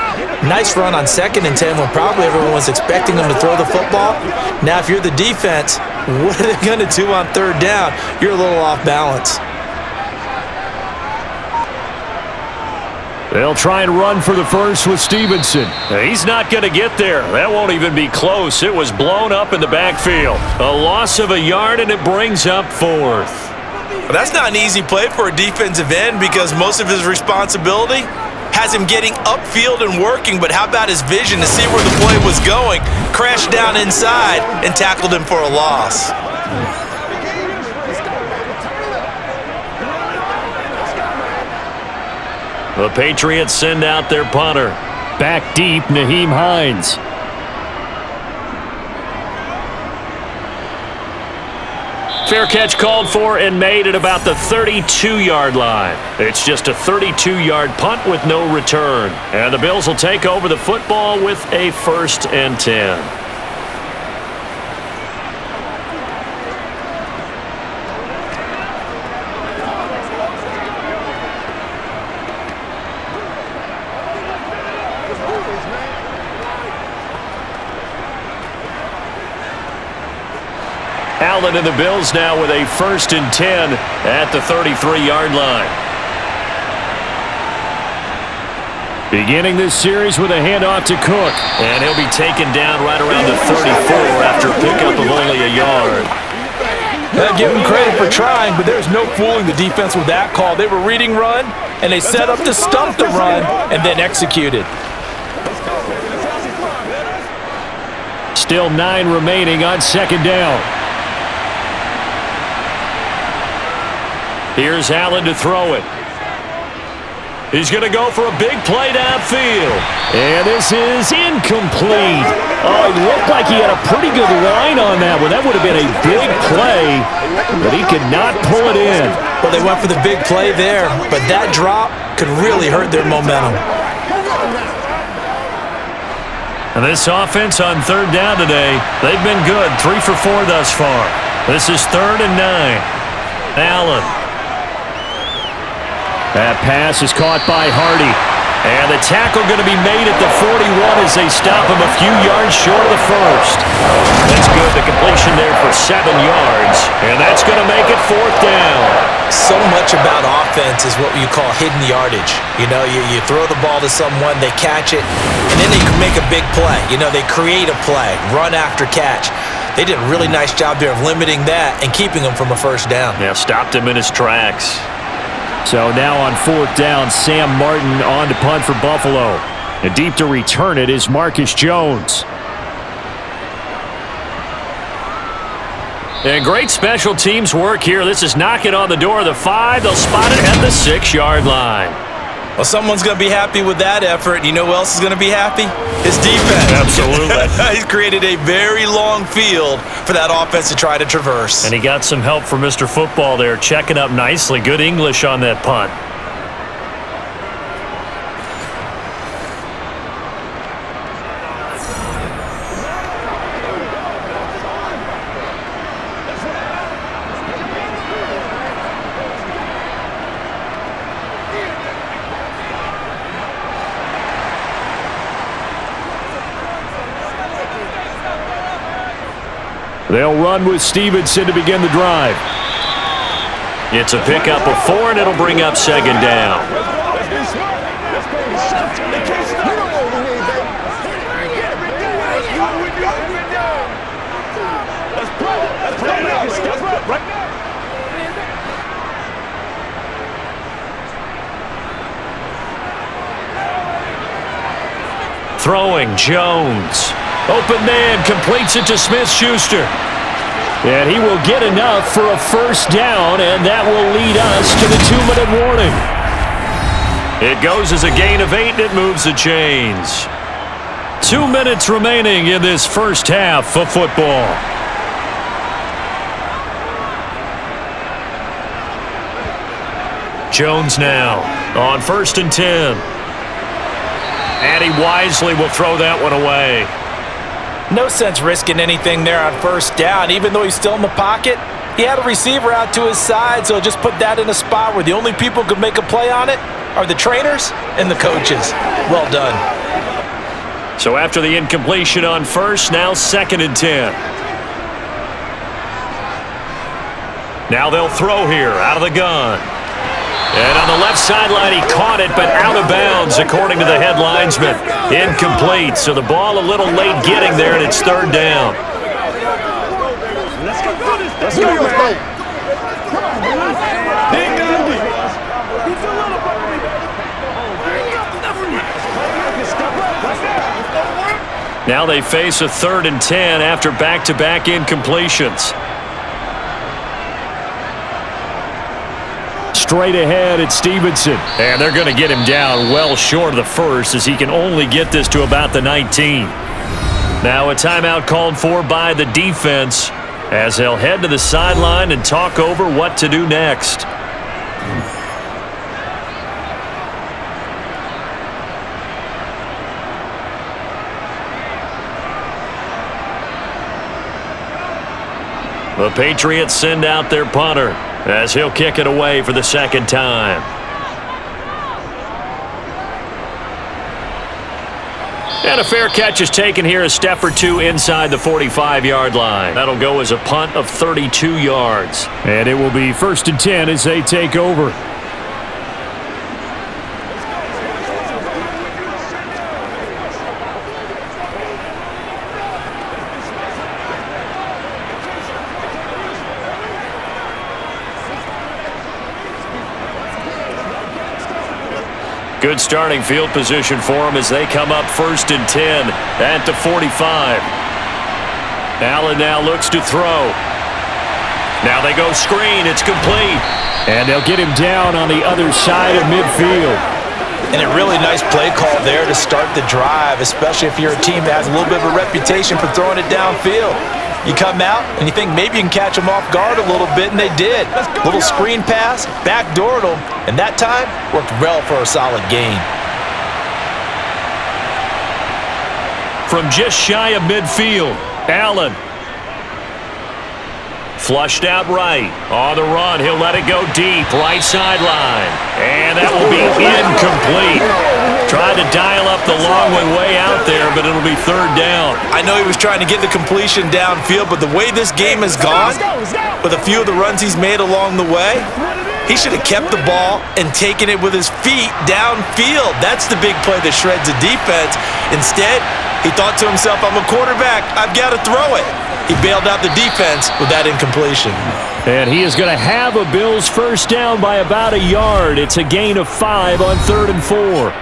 Nice run on 2nd and 10 when probably everyone was expecting them to throw the football. Now, if you're the defense, what are they going to do on 3rd down? You're a little off balance. They'll try and run for the first with Stevenson. He's not going to get there. That won't even be close. It was blown up in the backfield. A loss of a yard, and it brings up 4th. Well, that's not an easy play for a defensive end because most of his responsibility has him getting upfield and working, but how about his vision to see where the play was going, crashed down inside, and tackled him for a loss. The Patriots send out their punter. Back deep, Nyheim Hines. Fair catch called for and made at about the 32-yard line. It's just a 32-yard punt with no return. And the Bills will take over the football with a 1st and 10. Allen and the Bills now with a 1st and 10 at the 33-yard line. Beginning this series with a handoff to Cook. And he'll be taken down right around the 34 after a pickup of only a yard. Give him credit for trying, but there's no fooling the defense with that call. They were reading run, and they set up to stump the run and then executed. Still 9 remaining on 2nd down. Here's Allen to throw it. He's going to go for a big play downfield. And this is incomplete. Oh, it looked like he had a pretty good line on that one. That would have been a big play, but he could not pull it in. Well, they went for the big play there, but that drop could really hurt their momentum. And this offense on 3rd down today, they've been good. 3 for 4 thus far. This is 3rd and 9. Allen. That pass is caught by Hardy. And the tackle going to be made at the 41 as they stop him a few yards short of the 1st. That's good. The completion there for 7 yards. And that's going to make it 4th down. So much about offense is what you call hidden yardage. You know, you throw the ball to someone, they catch it, and then they can make a big play. You know, they create a play, run after catch. They did a really nice job there of limiting that and keeping him from a 1st down. Yeah, stopped him in his tracks. So now on 4th down, Sam Martin on to punt for Buffalo. And deep to return it is Marcus Jones. And great special teams work here. This is knocking on the door of the 5. They'll spot it at the 6-yard line. Well, someone's going to be happy with that effort. You know who else is going to be happy? His defense. Absolutely. He's created a very long field for that offense to try to traverse. And he got some help from Mr. Football there, checking up nicely. Good English on that punt. They'll run with Stevenson to begin the drive. It's a pickup of 4, and it'll bring up 2nd down. Throwing, Jones. Open man, completes it to Smith-Schuster. And he will get enough for a 1st down, and that will lead us to the 2-minute warning. It goes as a gain of 8, and it moves the chains. 2 minutes remaining in this 1st half of football. Jones now on 1st and 10. And he wisely will throw that one away. No sense risking anything there on 1st down. Even though he's still in the pocket, he had a receiver out to his side, so just put that in a spot where the only people who could make a play on it are the trainers and the coaches. Well done. So after the incompletion on 1st, now 2nd and 10. Now they'll throw here out of the gun. And on the left sideline, he caught it, but out of bounds, according to the head linesman. Incomplete, so the ball a little late getting there, and it's 3rd down. Let's go, man. Now they face a 3rd and 10 after back-to-back incompletions. Straight ahead at Stevenson. And they're going to get him down well short of the 1st as he can only get this to about the 19. Now a timeout called for by the defense as they'll head to the sideline and talk over what to do next. The Patriots send out their punter as he'll kick it away for the 2nd time. And a fair catch is taken here, a step or two inside the 45-yard line. That'll go as a punt of 32 yards. And it will be 1st and 10 as they take over. Good starting field position for them as they come up 1st and 10 at the 45. Allen now looks to throw. Now they go screen. It's complete. And they'll get him down on the other side of midfield. And a really nice play call there to start the drive, especially if you're a team that has a little bit of a reputation for throwing it downfield. You come out and you think maybe you can catch them off guard a little bit, and they did. Little screen pass, backdoored them, and that time worked well for a solid gain. From just shy of midfield, Allen. Flushed out right. On the run, he'll let it go deep, right sideline. And that will be incomplete. Tried to dial up the long way out there, but it'll be 3rd down. I know he was trying to get the completion downfield, but the way this game has gone, with a few of the runs he's made along the way, he should have kept the ball and taken it with his feet downfield. That's the big play that shreds the defense. Instead, he thought to himself, I'm a quarterback, I've got to throw it. He bailed out the defense with that incompletion. And he is going to have a Bills 1st down by about a yard. It's a gain of 5 on 3rd and 4.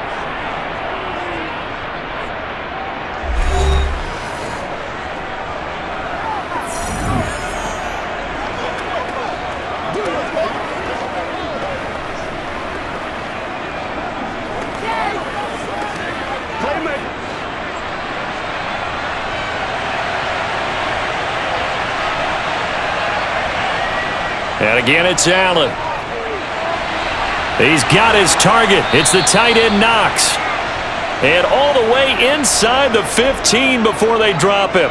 And again, it's Allen. He's got his target. It's the tight end, Knox. And all the way inside the 15 before they drop him.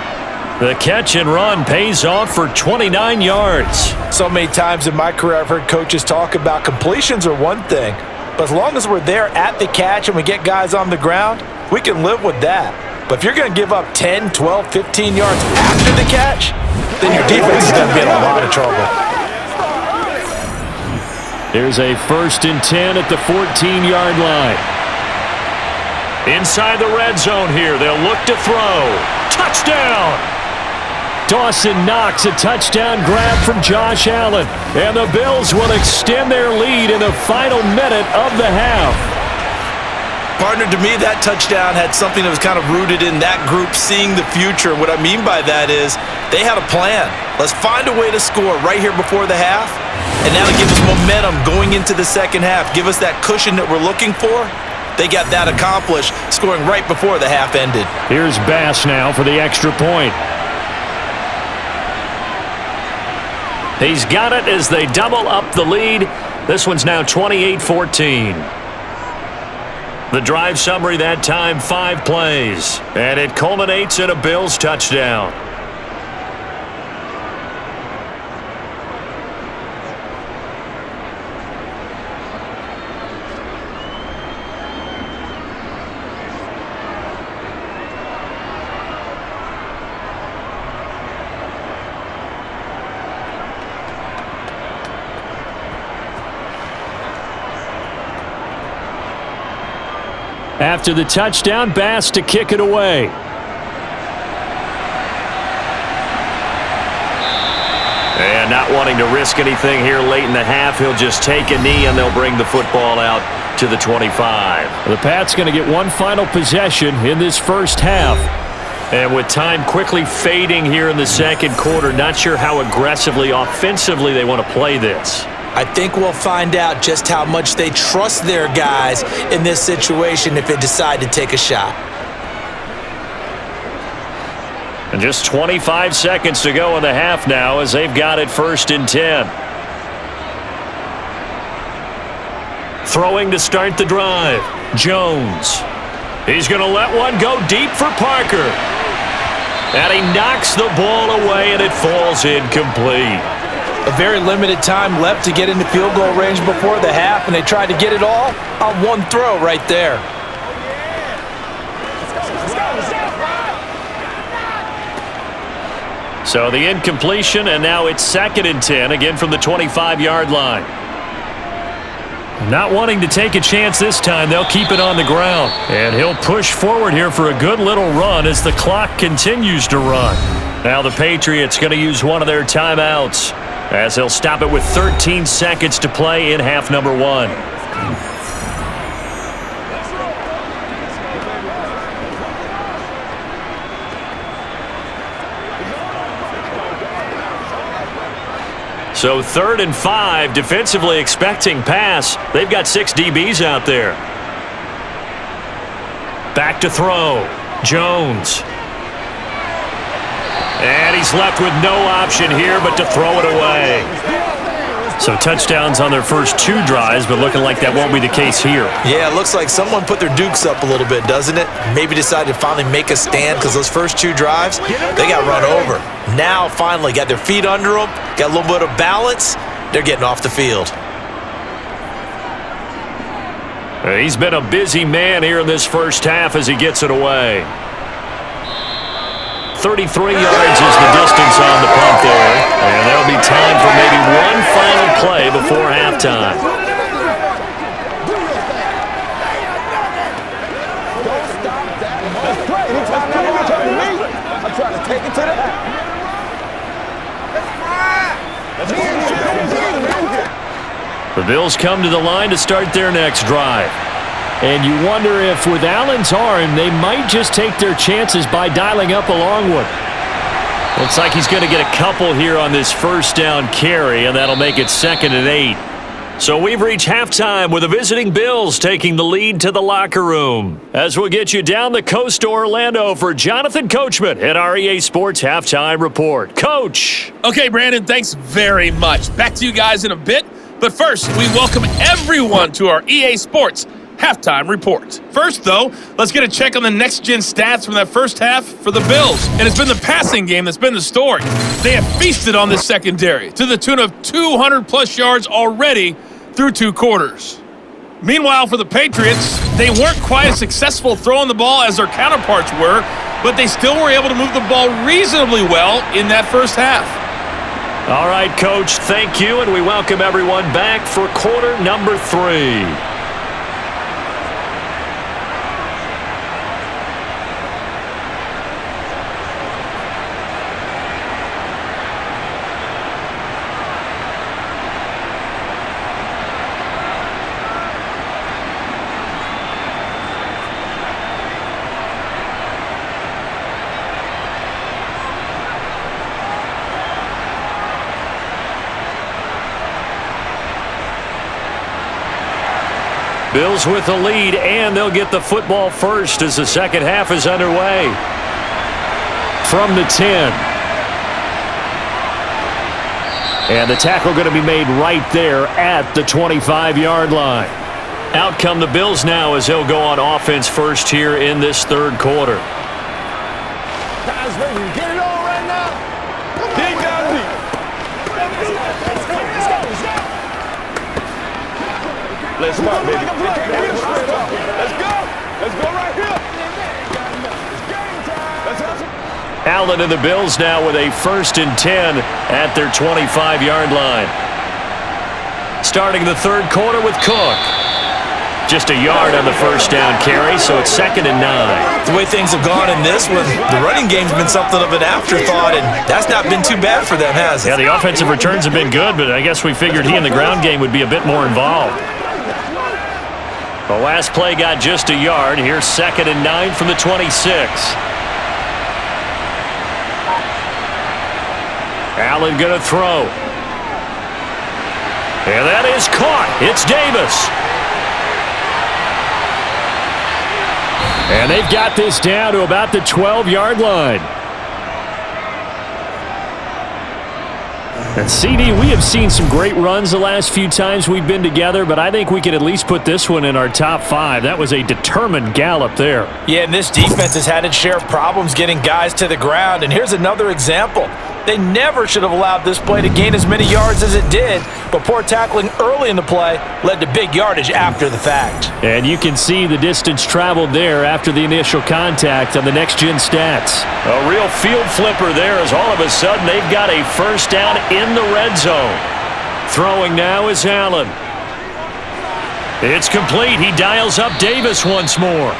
The catch and run pays off for 29 yards. So many times in my career, I've heard coaches talk about completions are one thing, but as long as we're there at the catch and we get guys on the ground, we can live with that. But if you're going to give up 10, 12, 15 yards after the catch, then your defense is going to be in a lot of trouble. Here's a 1st and 10 at the 14-yard line. Inside the red zone here, they'll look to throw. Touchdown! Dawson Knox, a touchdown grab from Josh Allen. And the Bills will extend their lead in the final minute of the half. Partner, to me, that touchdown had something that was kind of rooted in that group seeing the future. What I mean by that is they had a plan. Let's find a way to score right here before the half, and that'll give us momentum going into the second half. Give us that cushion that we're looking for. They got that accomplished, scoring right before the half ended. Here's Bass now for the extra point. He's got it as they double up the lead. This one's now 28-14. The drive summary that time, 5 plays. And it culminates in a Bills touchdown. After the touchdown, Bass to kick it away. And not wanting to risk anything here late in the half, he'll just take a knee and they'll bring the football out to the 25. The Pats going to get one final possession in this first half. And with time quickly fading here in the second quarter, not sure how aggressively, offensively they want to play this. I think we'll find out just how much they trust their guys in this situation if they decide to take a shot. And just 25 seconds to go in the half now as they've got it 1st and 10. Throwing to start the drive, Jones. He's going to let one go deep for Parker. And he knocks the ball away and it falls incomplete. A very limited time left to get into field goal range before the half, and they tried to get it all on one throw right there. Let's go. So the incompletion, and now it's 2nd and 10, again from the 25-yard line. Not wanting to take a chance this time, they'll keep it on the ground. And he'll push forward here for a good little run as the clock continues to run. Now the Patriots going to use one of their timeouts as they'll stop it with 13 seconds to play in half number 1. So 3rd and 5, defensively expecting pass. They've got 6 DBs out there. Back to throw. Jones. And he's left with no option here but to throw it away. So touchdowns on their first 2 drives, but looking like that won't be the case here. Yeah, it looks like someone put their dukes up a little bit, doesn't it? Maybe decided to finally make a stand because those first 2 drives, they got run over. Now, finally, got their feet under them, got a little bit of balance. They're getting off the field. He's been a busy man here in this first half as he gets it away. 33 yards is the distance on the punt there. And there'll be time for maybe one final play before halftime. Don't stop that. Let's play. Anytime that one turn to me, I'm trying to take it to the... The Bills come to the line to start their next drive. And you wonder if with Allen's arm, they might just take their chances by dialing up a long one. Looks like he's going to get a couple here on this first down carry, and that'll make it 2nd and 8. So we've reached halftime with the visiting Bills taking the lead to the locker room. As we'll get you down the coast to Orlando for Jonathan Coachman at our EA Sports Halftime Report. Coach! Okay, Brandon, thanks very much. Back to you guys in a bit. But first, we welcome everyone to our EA Sports Halftime Report. First, though, let's get a check on the next-gen stats from that first half for the Bills. And it's been the passing game that's been the story. They have feasted on this secondary to the tune of 200-plus yards already through 2 quarters. Meanwhile, for the Patriots, they weren't quite as successful throwing the ball as their counterparts were, but they still were able to move the ball reasonably well in that first half. All right, Coach, thank you, and we welcome everyone back for quarter number 3. Bills with the lead, and they'll get the football first as the second half is underway. From the 10. And the tackle going to be made right there at the 25-yard line. Out come the Bills now as they'll go on offense first here in this third quarter. Guys, ready to get it on right now? Dig down deep. Let's go, baby. Let's go. Let's go right here. It's game time. Let's hustle. Allen and the Bills now with a 1st and 10 at their 25-yard line. Starting the third quarter with Cook. Just a yard on the first down carry, so it's 2nd and 9. The way things have gone in this one, the running game's been something of an afterthought, and that's not been too bad for them, has it? Yeah, the offensive returns have been good, but I guess we figured he in the ground game would be a bit more involved. The last play got just a yard. Here's 2nd and 9 from the 26. Allen going to throw. And that is caught. It's Davis. And they've got this down to about the 12-yard line. And CD, we have seen some great runs the last few times we've been together, but I think we can at least put this one in our top 5. That was a determined gallop there. Yeah, and this defense has had its share of problems getting guys to the ground. And here's another example. They never should have allowed this play to gain as many yards as it did, but poor tackling early in the play led to big yardage after the fact. And you can see the distance traveled there after the initial contact on the next-gen stats. A real field flipper there as all of a sudden they've got a first down in the red zone. Throwing now is Allen. It's complete. He dials up Davis once more.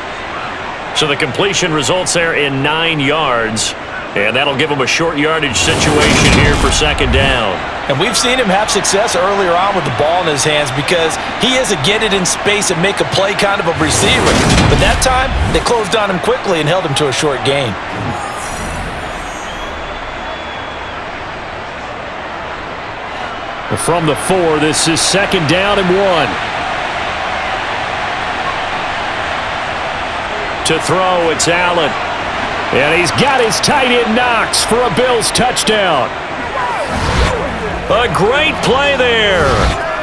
So the completion results there in 9 yards. And that'll give him a short yardage situation here for second down. And we've seen him have success earlier on with the ball in his hands because he is a get it in space and make a play kind of a receiver. But that time, they closed on him quickly and held him to a short gain. From the 4, this is second down and 1. To throw, it's Allen. And he's got his tight end Knox for a Bills touchdown. A great play there.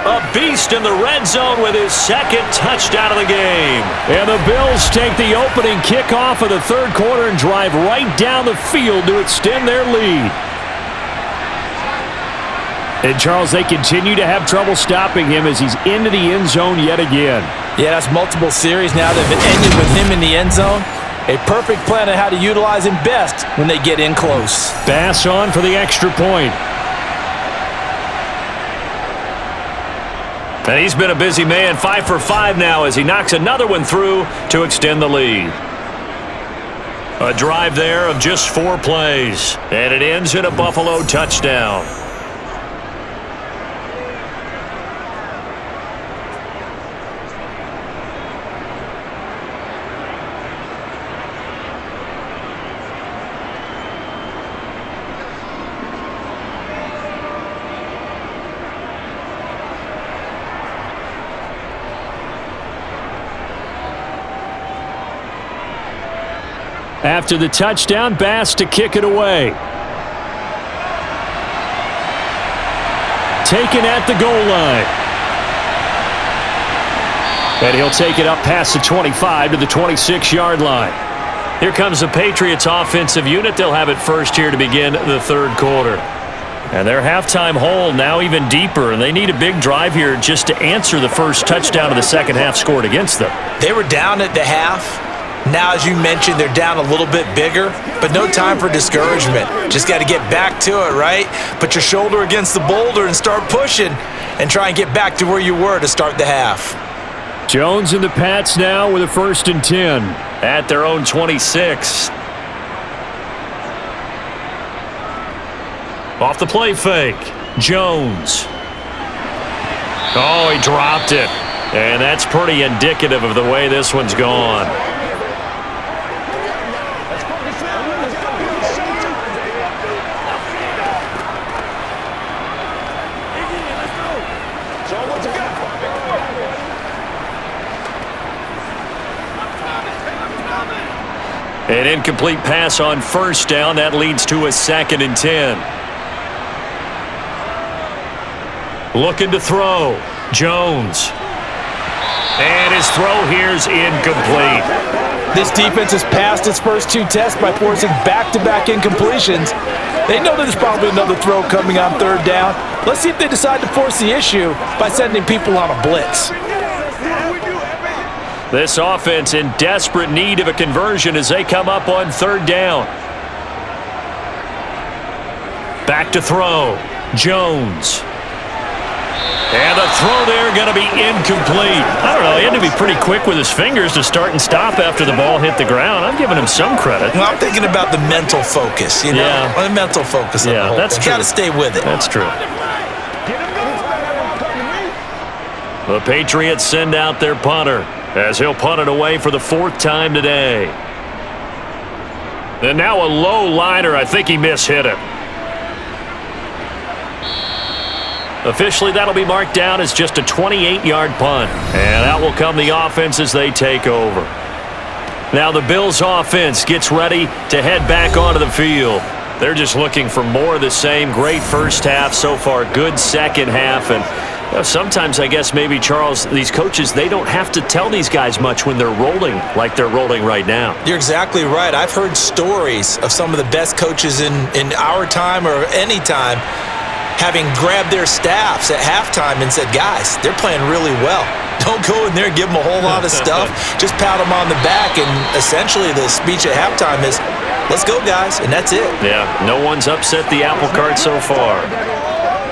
A beast in the red zone with his second touchdown of the game. And the Bills take the opening kickoff of the third quarter and drive right down the field to extend their lead. And, Charles, they continue to have trouble stopping him as he's into the end zone yet again. Yeah, that's multiple series now that have ended with him in the end zone. A perfect plan on how to utilize him best when they get in close. Pass on for the extra point. And he's been a busy man, 5 for 5 now as he knocks another one through to extend the lead. A drive there of just 4 plays, and it ends in a Buffalo touchdown. After the touchdown, Bass to kick it away. Taken at the goal line. And he'll take it up past the 25 to the 26-yard line. Here comes the Patriots offensive unit. They'll have it first here to begin the third quarter. And their halftime hole now even deeper, and they need a big drive here just to answer the first touchdown of the second half scored against them. They were down at the half. Now, as you mentioned, they're down a little bit bigger, but no time for discouragement. Just got to get back to it, right? Put your shoulder against the boulder and start pushing and try and get back to where you were to start the half. Jones and the Pats now with a 1st and 10. At their own 26. Off the play fake. Jones. Oh, he dropped it. And that's pretty indicative of the way this one's gone. An incomplete pass on first down. That leads to a 2nd and 10. Looking to throw. Jones. And his throw here's incomplete. This defense has passed its first 2 tests by forcing back-to-back incompletions. They know there's probably another throw coming on 3rd down. Let's see if they decide to force the issue by sending people on a blitz. This offense in desperate need of a conversion as they come up on 3rd down. Back to throw. Jones. And the throw there going to be incomplete. I don't know. He had to be pretty quick with his fingers to start and stop after the ball hit the ground. I'm giving him some credit. Well, I'm thinking about the mental focus, you know? Yeah. The mental focus on the whole that's thing. true. Got to stay with it. That's true. The Patriots send out their punter as he'll punt it away for the 4th time today. And now a low liner. I think he mishit it. Officially, that'll be marked down as just a 28-yard punt. And out will come the offense as they take over. Now the Bills offense gets ready to head back onto the field. They're just looking for more of the same. Great first half so far. Good second half. And Sometimes, I guess, maybe, Charles, these coaches, they don't have to tell these guys much when they're rolling like they're rolling right now. You're exactly right. I've heard stories of some of the best coaches in our time or any time having grabbed their staffs at halftime and said, guys, they're playing really well. Don't go in there and give them a whole lot of stuff. Just pat them on the back, and essentially the speech at halftime is, let's go, guys, and that's it. Yeah, no one's upset the apple cart so far.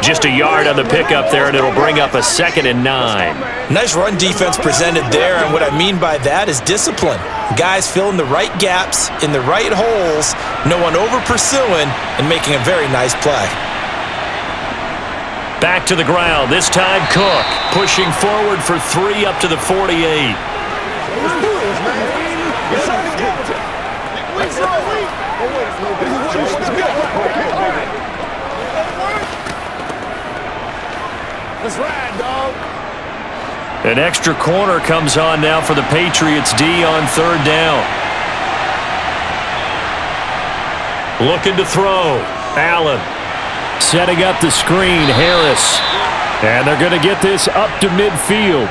Just a yard on the pickup there, and it'll bring up a 2nd and 9. Nice run defense presented there, and what I mean by that is discipline. Guys filling the right gaps in the right holes, no one over-pursuing, and making a very nice play. Back to the ground, this time Cook, pushing forward for 3 up to the 48. Let's ride, dog. An extra corner comes on now for the Patriots D on 3rd down. Looking to throw. Allen. Setting up the screen, Harris. And they're going to get this up to midfield.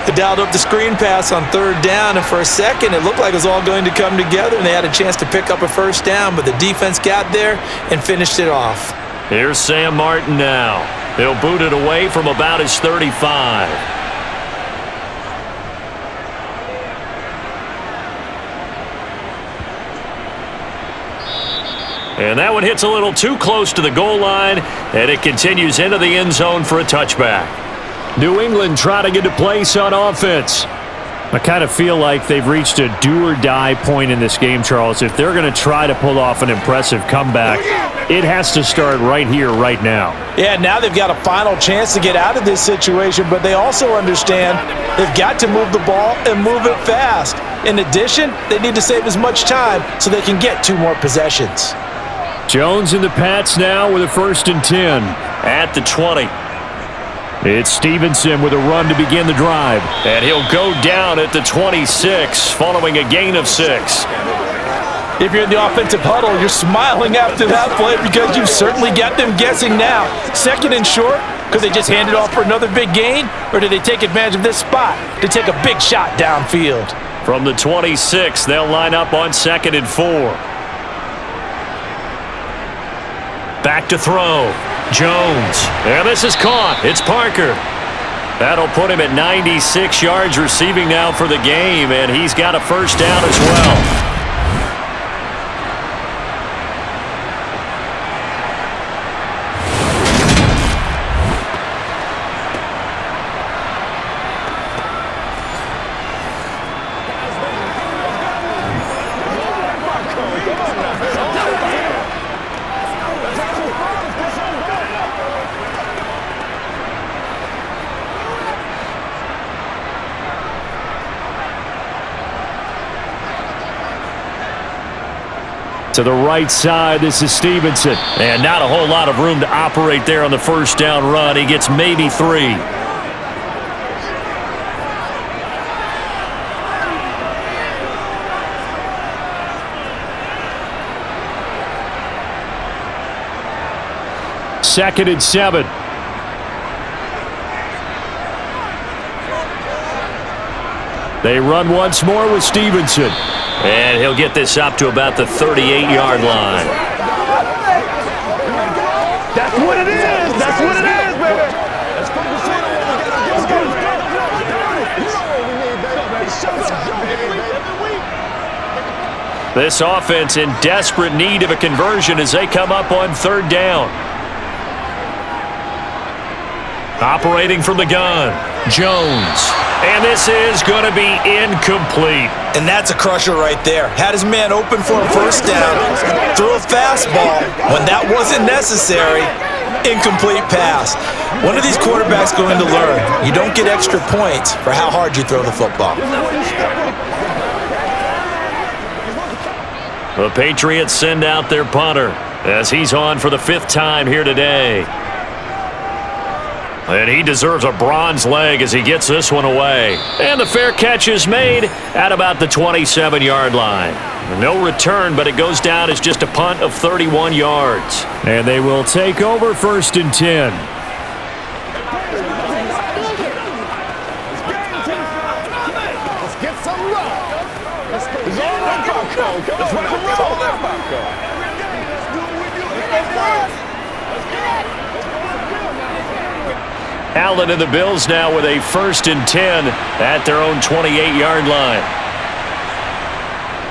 They dialed up the screen pass on 3rd down, and for a second it looked like it was all going to come together, and they had a chance to pick up a 1st down, but the defense got there and finished it off. Here's Sam Martin now. He'll boot it away from about his 35. And that one hits a little too close to the goal line, and it continues into the end zone for a touchback. New England trying to get a place on offense. I kind of feel like they've reached a do-or-die point in this game, Charles. If they're going to try to pull off an impressive comeback, it has to start right here, right now. Yeah, now they've got a final chance to get out of this situation, but they also understand they've got to move the ball and move it fast. In addition, they need to save as much time so they can get 2 more possessions. Jones and the Pats now with a 1st and 10. At the 20. It's Stevenson with a run to begin the drive. And he'll go down at the 26 following a gain of 6. If you're in the offensive huddle, you're smiling after that play because you've certainly got them guessing now. 2nd and short, could they just hand it off for another big gain? Or did they take advantage of this spot to take a big shot downfield? From the 26, they'll line up on 2nd and 4. Back to throw. Jones. And this is caught. It's Parker. That'll put him at 96 yards receiving now for the game, and he's got a 1st down as well. To the right side, this is Stevenson. And not a whole lot of room to operate there on the 1st down run. He gets maybe 3. Second and 7. They run once more with Stevenson. And he'll get this up to about the 38-yard line. That's what it is. That's what it is, baby. This offense in desperate need of a conversion as they come up on 3rd down. Operating from the gun, Jones. And this is going to be incomplete. And that's a crusher right there. Had his man open for a 1st down, threw a fastball when that wasn't necessary. Incomplete pass. When are these quarterbacks going to learn? You don't get extra points for how hard you throw the football. The Patriots send out their punter as he's on for the 5th time here today. And he deserves a bronze leg as he gets this one away. And the fair catch is made at about the 27-yard line. No return, but it goes down as just a punt of 31 yards. And they will take over 1st and 10. Let's get some love. Let's roll that popcorn. Let's rock and roll that popcorn. Allen and the Bills now with a 1st and 10 at their own 28-yard line.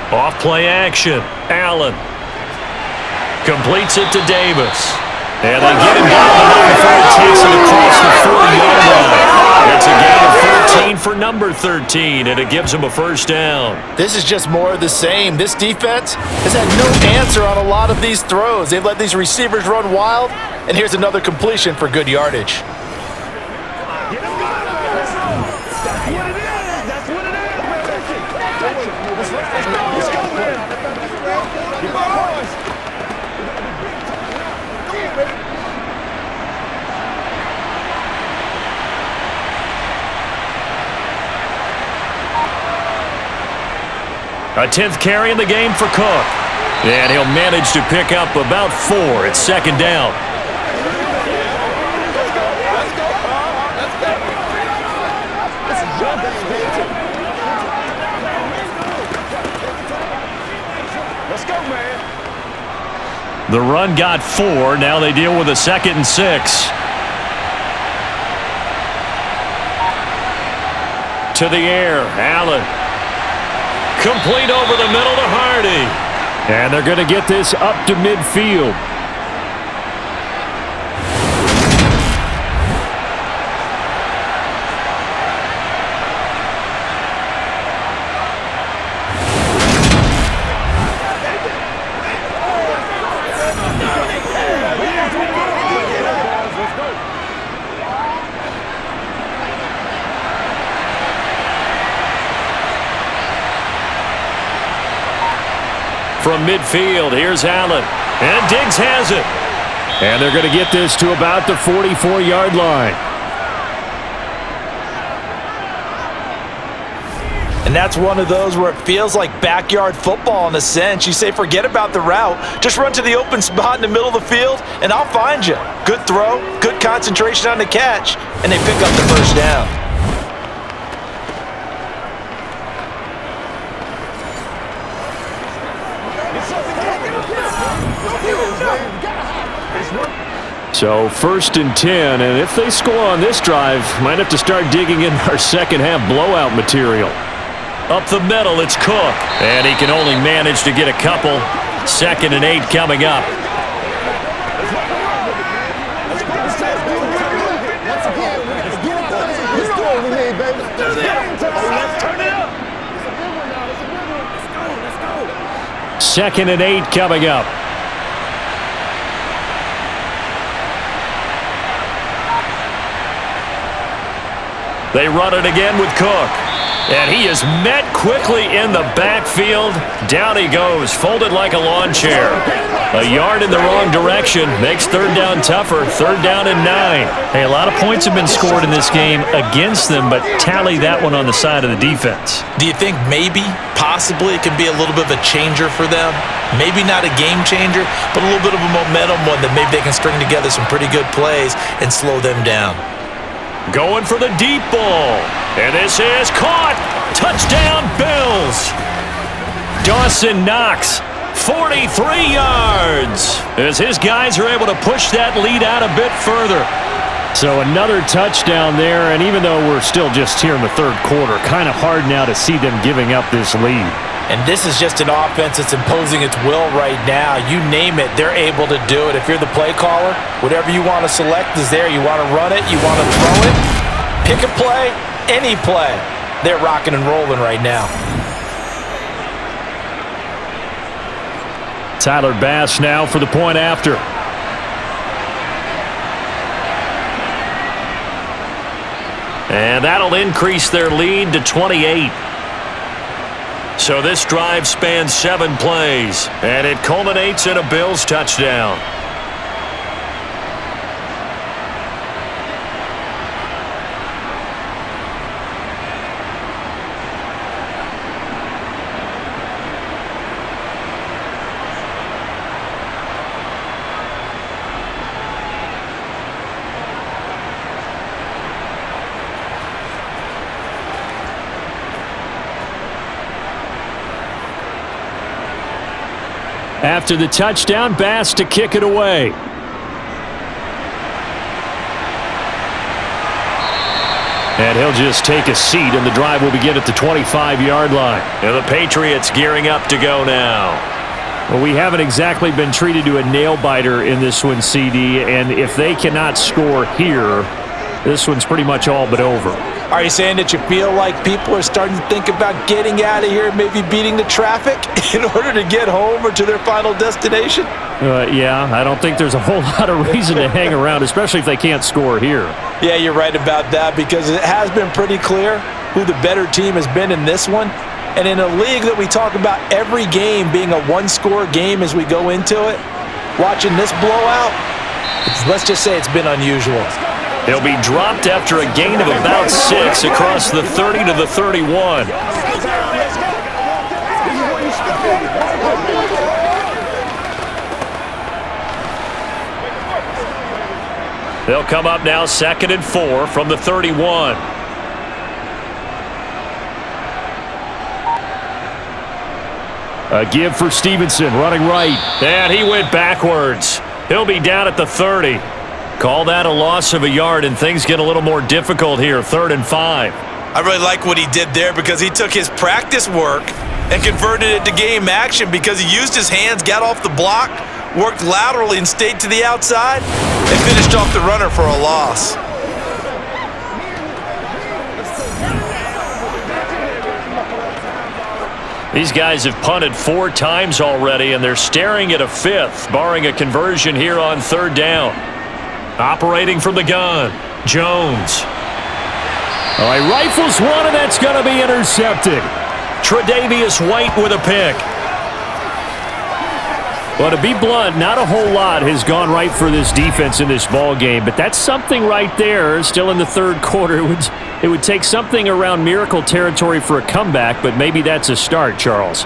Off play action. Allen completes it to Davis. And they get him down the line before he takes it across the 40-yard line. It's a gain of 13 for number 13, and it gives him a 1st down. This is just more of the same. This defense has had no answer on a lot of these throws. They've let these receivers run wild, and here's another completion for good yardage. A 10th carry in the game for Cook. And he'll manage to pick up about 4. It's 2nd down. Let's go, man. The run got 4. Now they deal with a 2nd and 6. To the air. Allen. Complete over the middle to Hardy. And they're going to get this up to midfield. From midfield, here's Allen. And Diggs has it. And they're going to get this to about the 44-yard line. And that's one of those where it feels like backyard football in a sense. You say, forget about the route. Just run to the open spot in the middle of the field, and I'll find you. Good throw, good concentration on the catch, and they pick up the 1st down. So 1st and 10, and if they score on this drive, might have to start digging in our second-half blowout material. Up the middle, it's Cook. And he can only manage to get a couple. 2nd and 8 coming up. Second and 8 coming up. They run it again with Cook. And he is met quickly in the backfield. Down he goes, folded like a lawn chair. A yard in the wrong direction makes 3rd down tougher. 3rd down and 9. Hey, a lot of points have been scored in this game against them, but tally that one on the side of the defense. Do you think maybe, possibly, it could be a little bit of a changer for them? Maybe not a game changer, but a little bit of a momentum one that maybe they can string together some pretty good plays and slow them down. Going for the deep ball. And this is caught. Touchdown, Bills. Dawson Knox, 43 yards. As his guys are able to push that lead out a bit further. So another touchdown there, and even though we're still just here in the 3rd quarter, kind of hard now to see them giving up this lead. And this is just an offense that's imposing its will right now. You name it, they're able to do it. If you're the play caller, whatever you want to select is there. You want to run it, you want to throw it, pick a play, any play. They're rocking and rolling right now. Tyler Bass now for the point after. And that'll increase their lead to 28. So this drive spans 7 plays, and it culminates in a Bills touchdown. After the touchdown, Bass to kick it away. And he'll just take a seat, and the drive will begin at the 25-yard line. And the Patriots gearing up to go now. Well, we haven't exactly been treated to a nail-biter in this one, CD, and if they cannot score here, this one's pretty much all but over. Are you saying that you feel like people are starting to think about getting out of here, maybe beating the traffic in order to get home or to their final destination? Yeah, I don't think there's a whole lot of reason to hang around, especially if they can't score here. Yeah, you're right about that, because it has been pretty clear who the better team has been in this one. And in a league that we talk about every game being a one-score game as we go into it, watching this blowout, let's just say it's been unusual. He'll be dropped after a gain of about 6 across the 30 to the 31. They'll come up now 2nd and 4 from the 31. A give for Stevenson, running right. And he went backwards. He'll be down at the 30. Call that a loss of a yard, and things get a little more difficult here, 3rd and 5. I really like what he did there, because he took his practice work and converted it to game action, because he used his hands, got off the block, worked laterally and stayed to the outside, and finished off the runner for a loss. These guys have punted 4 times already, and they're staring at a 5th, barring a conversion here on 3rd down. Operating from the gun, Jones. All right, rifles one, and that's going to be intercepted. Tre'Davious White with a pick. Well, to be blunt, not a whole lot has gone right for this defense in this ball game, but that's something right there. Still in the 3rd quarter, it would take something around miracle territory for a comeback, but maybe that's a start, Charles.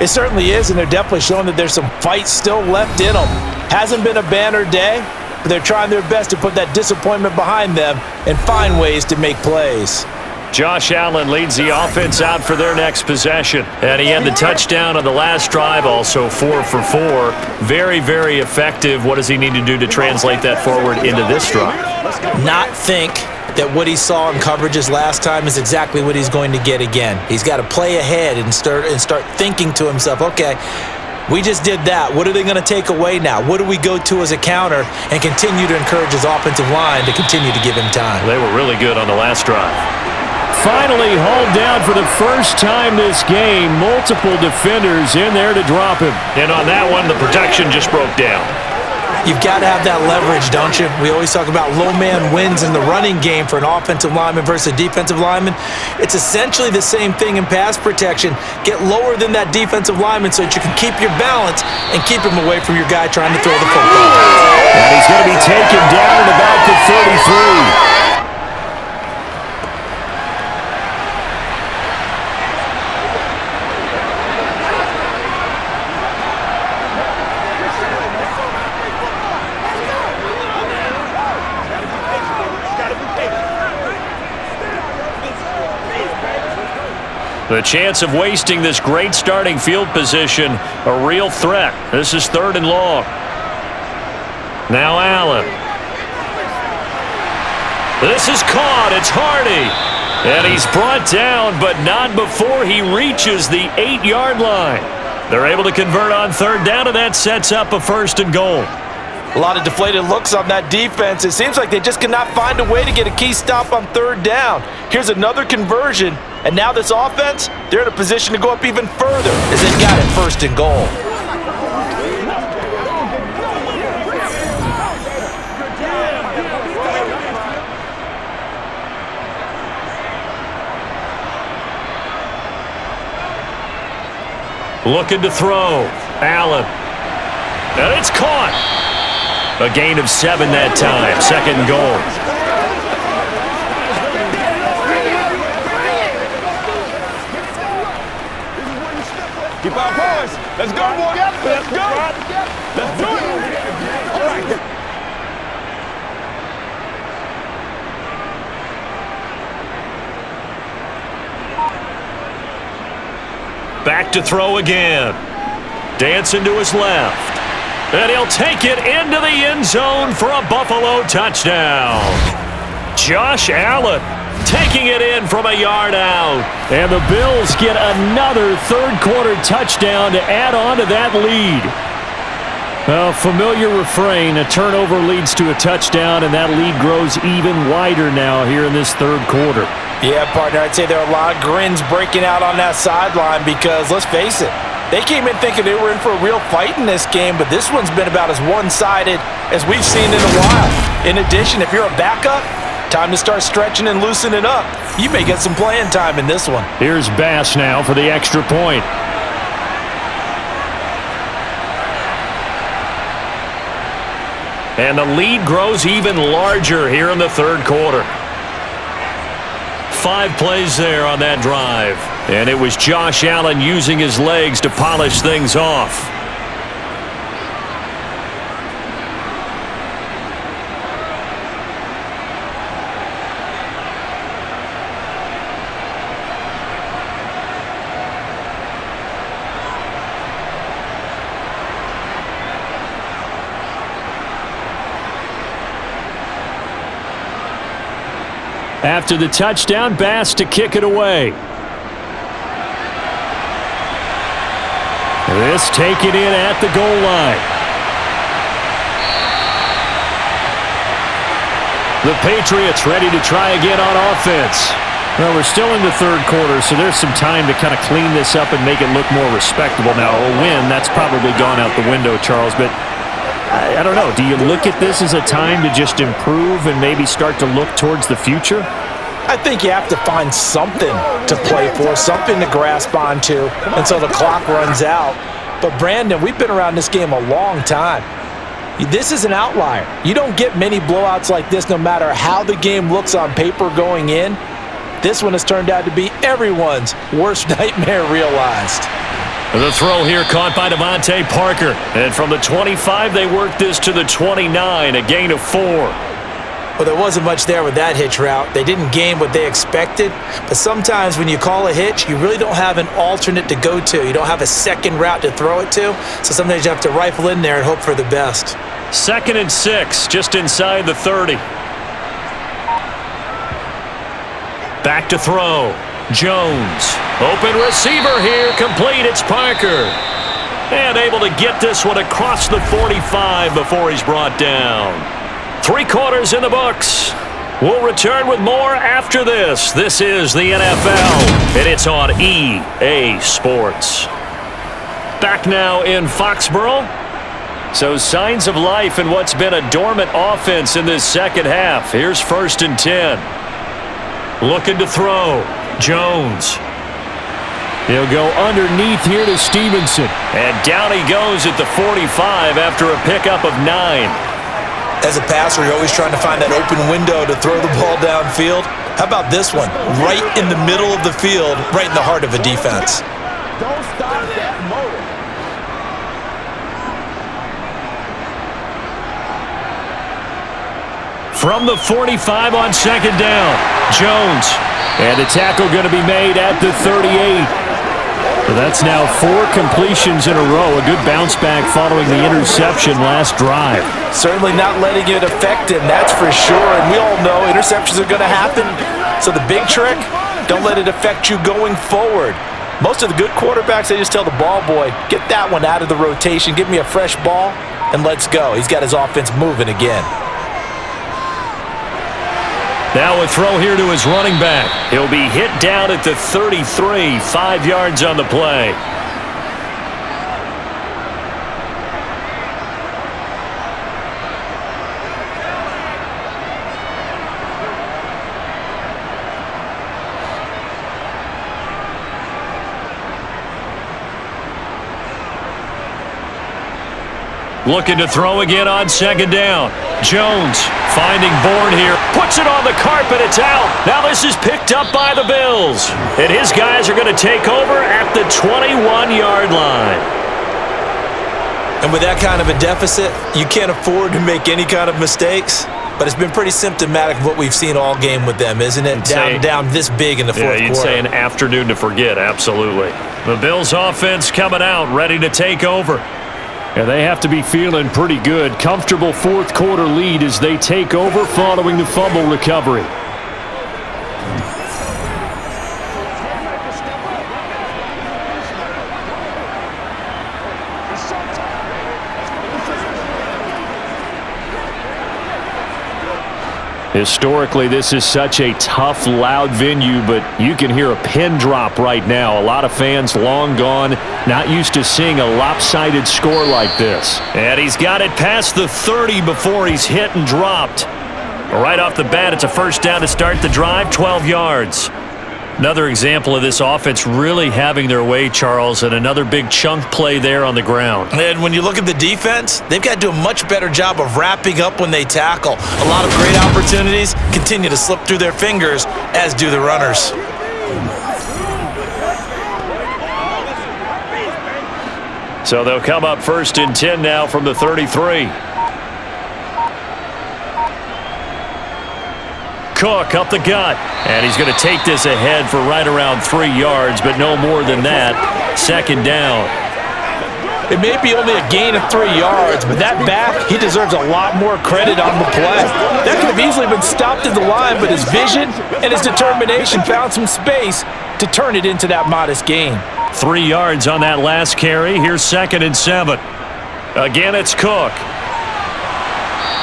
It certainly is, and they're definitely showing that there's some fight still left in them. Hasn't been a banner day, but they're trying their best to put that disappointment behind them and find ways to make plays. Josh Allen leads the offense out for their next possession. And he had the touchdown on the last drive, also 4 for 4. Very, very effective. What does he need to do to translate that forward into this drive? Not think that what he saw in coverages last time is exactly what he's going to get again. He's got to play ahead and start thinking to himself, okay, we just did that. What are they going to take away now? What do we go to as a counter? And continue to encourage his offensive line to continue to give him time. They were really good on the last drive. Finally hauled down for the first time this game. Multiple defenders in there to drop him. And on that one, the protection just broke down. You've got to have that leverage, don't you? We always talk about low man wins in the running game for an offensive lineman versus a defensive lineman. It's essentially the same thing in pass protection. Get lower than that defensive lineman so that you can keep your balance and keep him away from your guy trying to throw the football. And he's going to be taken down at about the 33. The chance of wasting this great starting field position, a real threat. This is 3rd and long. Now Allen. This is caught. It's Hardy. And he's brought down, but not before he reaches the 8-yard line. They're able to convert on 3rd down, and that sets up a 1st and goal. A lot of deflated looks on that defense. It seems like they just cannot find a way to get a key stop on 3rd down. Here's another conversion, and now this offense, they're in a position to go up even further as they've got it 1st and goal. Looking to throw. Allen. And it's caught. A gain of 7 that time. 2nd and goal. Keep our poise. Let's go, boy. Let's go. Let's do it. All right. Back to throw again. Dancing to his left. And he'll take it into the end zone for a Buffalo touchdown. Josh Allen taking it in from a yard out. And the Bills get another third-quarter touchdown to add on to that lead. A familiar refrain, a turnover leads to a touchdown, and that lead grows even wider now here in this third quarter. Yeah, partner, I'd say there are a lot of grins breaking out on that sideline because, let's face it, they came in thinking they were in for a real fight in this game, but this one's been about as one-sided as we've seen in a while. In addition, if you're a backup, time to start stretching and loosening up. You may get some playing time in this one. Here's Bass now for the extra point. And the lead grows even larger here in the third quarter. 5 plays there on that drive. And it was Josh Allen using his legs to polish things off. After the touchdown, Bass to kick it away. This taken in at the goal line. The Patriots ready to try again on offense. Well, we're still in the third quarter, so there's some time to kind of clean this up and make it look more respectable. Now, a win, that's probably gone out the window, Charles, but I don't know. Do you look at this as a time to just improve and maybe start to look towards the future? I think you have to find something to play for, something to grasp onto until the clock runs out. But, Brandon, we've been around this game a long time. This is an outlier. You don't get many blowouts like this no matter how the game looks on paper going in. This one has turned out to be everyone's worst nightmare realized. The throw here caught by Devontae Parker. And from the 25, they work this to the 29, a gain of 4. Well, there wasn't much there with that hitch route. They didn't gain what they expected, but sometimes when you call a hitch, you really don't have an alternate to go to. You don't have a second route to throw it to, so sometimes you have to rifle in there and hope for the best. 2nd and 6, just inside the 30. Back to throw. Jones. Open receiver here, complete. It's Parker. And able to get this one across the 45 before he's brought down. 3 quarters in the books. We'll return with more after this. This is the NFL, and it's on EA Sports. Back now in Foxborough. So signs of life in what's been a dormant offense in this second half. Here's 1st and 10. Looking to throw. Jones. He'll go underneath here to Stevenson. And down he goes at the 45 after a pickup of 9. As a passer, you're always trying to find that open window to throw the ball downfield. How about this one? Right in the middle of the field, right in the heart of a defense. Don't stop that motor. From the 45 on 2nd down, Jones. And the tackle going to be made at the 38. So that's now 4 completions in a row. A good bounce back following the interception last drive. Certainly not letting it affect him, that's for sure. And we all know interceptions are going to happen. So the big trick, don't let it affect you going forward. Most of the good quarterbacks, they just tell the ball boy, get that one out of the rotation, give me a fresh ball, and let's go. He's got his offense moving again. Now a throw here to his running back. He'll be hit down at the 33, 5 yards on the play. Looking to throw again on 2nd down. Jones finding Bourne here. Puts it on the carpet. It's out. Now this is picked up by the Bills. And his guys are going to take over at the 21-yard line. And with that kind of a deficit, you can't afford to make any kind of mistakes. But it's been pretty symptomatic of what we've seen all game with them, isn't it? Down this big in the fourth quarter. Yeah, you'd say an afternoon to forget, absolutely. The Bills offense coming out, ready to take over. And they have to be feeling pretty good. Comfortable fourth quarter lead as they take over following the fumble recovery. Historically, this is such a tough, loud venue, but you can hear a pin drop right now. A lot of fans long gone, not used to seeing a lopsided score like this. And he's got it past the 30 before he's hit and dropped. Right off the bat, it's a first down to start the drive, 12 yards. Another example of this offense really having their way, Charles, and another big chunk play there on the ground. And when you look at the defense, they've got to do a much better job of wrapping up when they tackle. A lot of great opportunities continue to slip through their fingers, as do the runners. So they'll come up first and 10 now from the 33. Cook up the gut, and he's going to take this ahead for right around 3 yards, but no more than that. Second down. It may be only a gain of 3 yards, but that back, he deserves a lot more credit on the play. That could have easily been stopped at the line, but his vision and his determination found some space to turn it into that modest gain. 3 yards on that last carry. Here's 2nd and 7. Again, it's Cook.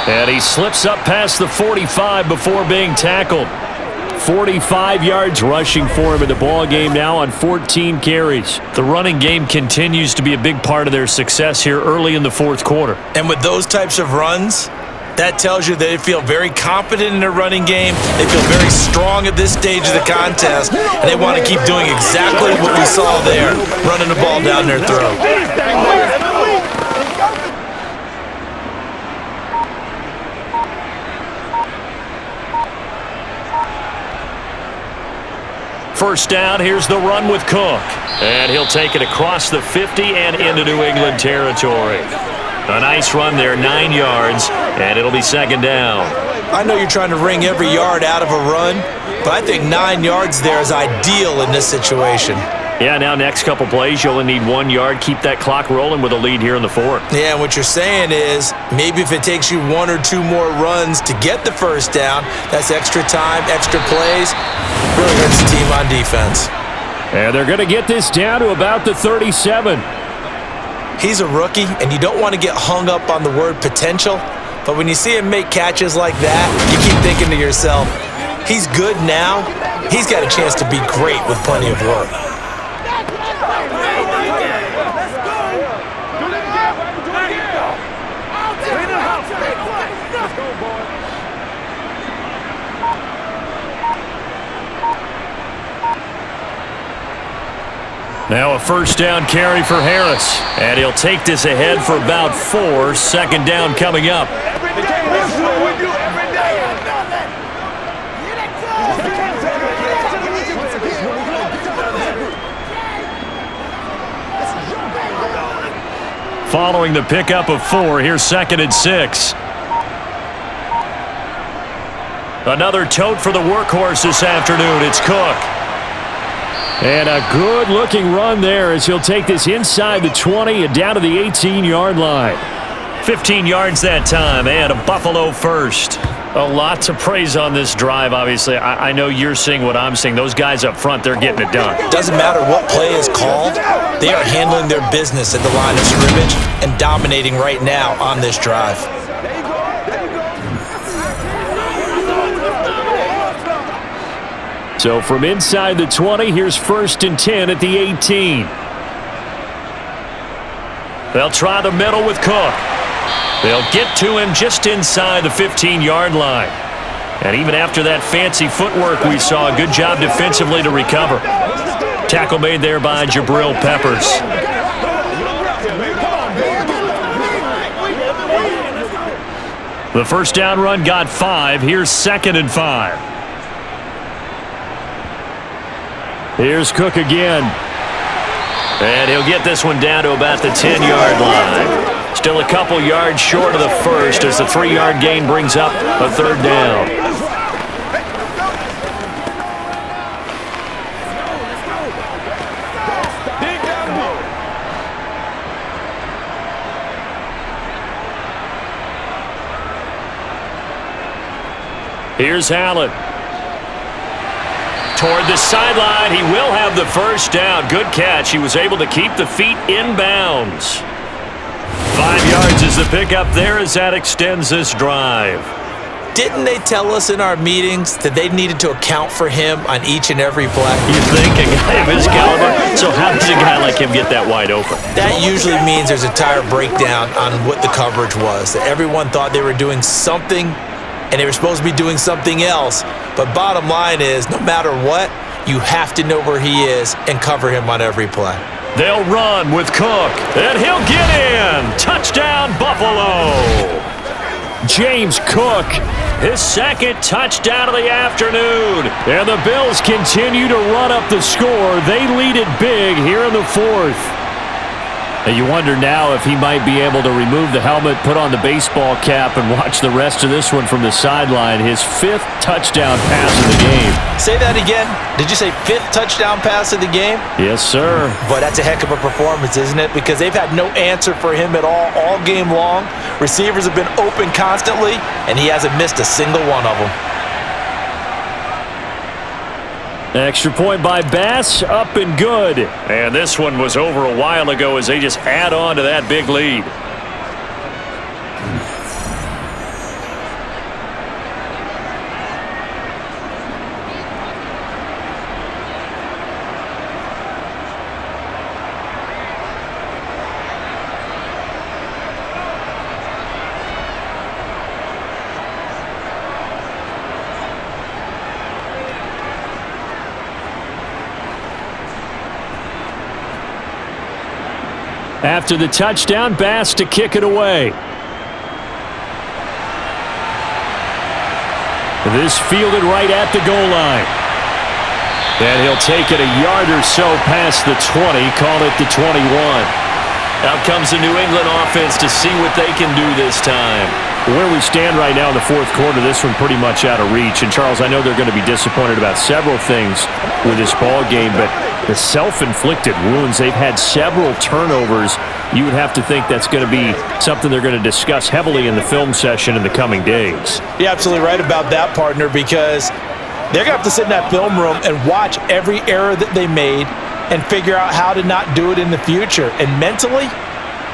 And he slips up past the 45 before being tackled. 45 yards rushing for him in the ball game now on 14 carries. The running game continues to be a big part of their success here early in the fourth quarter. And with those types of runs, that tells you that they feel very confident in their running game. They feel very strong at this stage of the contest, and they want to keep doing exactly what we saw there, running the ball down their throat. First down, here's the run with Cook. And he'll take it across the 50 and into New England territory. A nice run there, 9 yards, and it'll be second down. I know you're trying to wring every yard out of a run, but I think 9 yards there is ideal in this situation. Yeah, now next couple plays, you only need 1 yard. Keep that clock rolling with a lead here in the fourth. Yeah, and what you're saying is maybe if it takes you 1 or 2 more runs to get the first down, that's extra time, extra plays. Really hurts the team on defense. And they're going to get this down to about the 37. He's a rookie, and you don't want to get hung up on the word potential, but when you see him make catches like that, you keep thinking to yourself, he's good now. He's got a chance to be great with plenty of work. Now a first down carry for Harris. And he'll take this ahead for about 4. Second down coming up. Following the pickup of 4, here's 2nd and 6. Another tote for the workhorse this afternoon. It's Cook. And a good-looking run there as he'll take this inside the 20 and down to the 18-yard line. 15 yards that time, and a Buffalo first. A lot to praise on this drive, obviously. I know you're seeing what I'm seeing. Those guys up front, they're getting it done. Doesn't matter what play is called. They are handling their business at the line of scrimmage and dominating right now on this drive. So from inside the 20, here's 1st and 10 at the 18. They'll try the middle with Cook. They'll get to him just inside the 15-yard line. And even after that fancy footwork we saw, a good job defensively to recover. Tackle made there by Jabril Peppers. The first down run got 5. Here's 2nd and 5. Here's Cook again. And he'll get this one down to about the 10-yard line. Still a couple yards short of the first as the 3-yard gain brings up a third down. Here's Allen. Toward the sideline, he will have the first down. Good catch. He was able to keep the feet in bounds. 5 yards is the pickup there as that extends this drive. Didn't they tell us in our meetings that they needed to account for him on each and every play? You think a guy of his caliber? So how does a guy like him get that wide open? That usually means there's a tire breakdown on what the coverage was. That everyone thought they were doing something, and they were supposed to be doing something else. But bottom line is, no matter what, you have to know where he is and cover him on every play. They'll run with Cook, and he'll get in. Touchdown, Buffalo. James Cook, his second touchdown of the afternoon. And the Bills continue to run up the score. They lead it big here in the fourth. And you wonder now if he might be able to remove the helmet, put on the baseball cap, and watch the rest of this one from the sideline. His 5th touchdown pass of the game. Say that again. Did you say 5th touchdown pass of the game? Yes, sir. But that's a heck of a performance, isn't it? Because they've had no answer for him at all game long. Receivers have been open constantly, and he hasn't missed a single one of them. Extra point by Bass, up and good. And this one was over a while ago as they just add on to that big lead. After the touchdown, Bass to kick it away. This fielded right at the goal line. And he'll take it a yard or so past the 20, call it the 21. Out comes the New England offense to see what they can do this time. Where we stand right now in the fourth quarter, this one pretty much out of reach. And, Charles, I know they're going to be disappointed about several things with this ball game, but the self-inflicted wounds, they've had several turnovers. You would have to think that's going to be something they're going to discuss heavily in the film session in the coming days. You're absolutely right about that, partner, because they're going to have to sit in that film room and watch every error that they made and figure out how to not do it in the future. And mentally,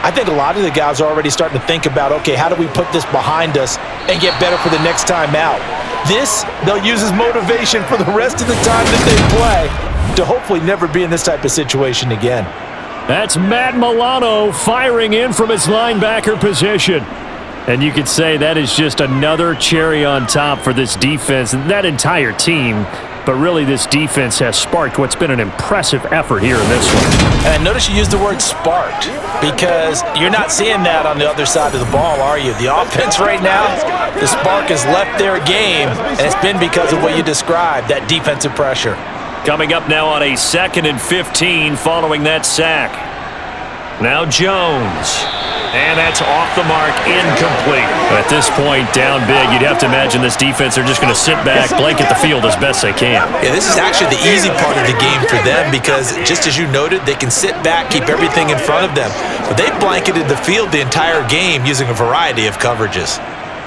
I think a lot of the guys are already starting to think about, okay, how do we put this behind us and get better for the next time out? This, they'll use as motivation for the rest of the time that they play to hopefully never be in this type of situation again. That's Matt Milano firing in from his linebacker position. And you could say that is just another cherry on top for this defense and that entire team. But really, this defense has sparked what's been an impressive effort here in this one. And I notice you used the word sparked because you're not seeing that on the other side of the ball, are you? The offense right now, the spark has left their game, and it's been because of what you described, that defensive pressure. Coming up now on a 2nd and 15 following that sack. Now Jones. And that's off the mark, incomplete. At this point, down big, you'd have to imagine this defense, they're just going to sit back, blanket the field as best they can. Yeah, this is actually the easy part of the game for them because, just as you noted, they can sit back, keep everything in front of them. But they've blanketed the field the entire game using a variety of coverages.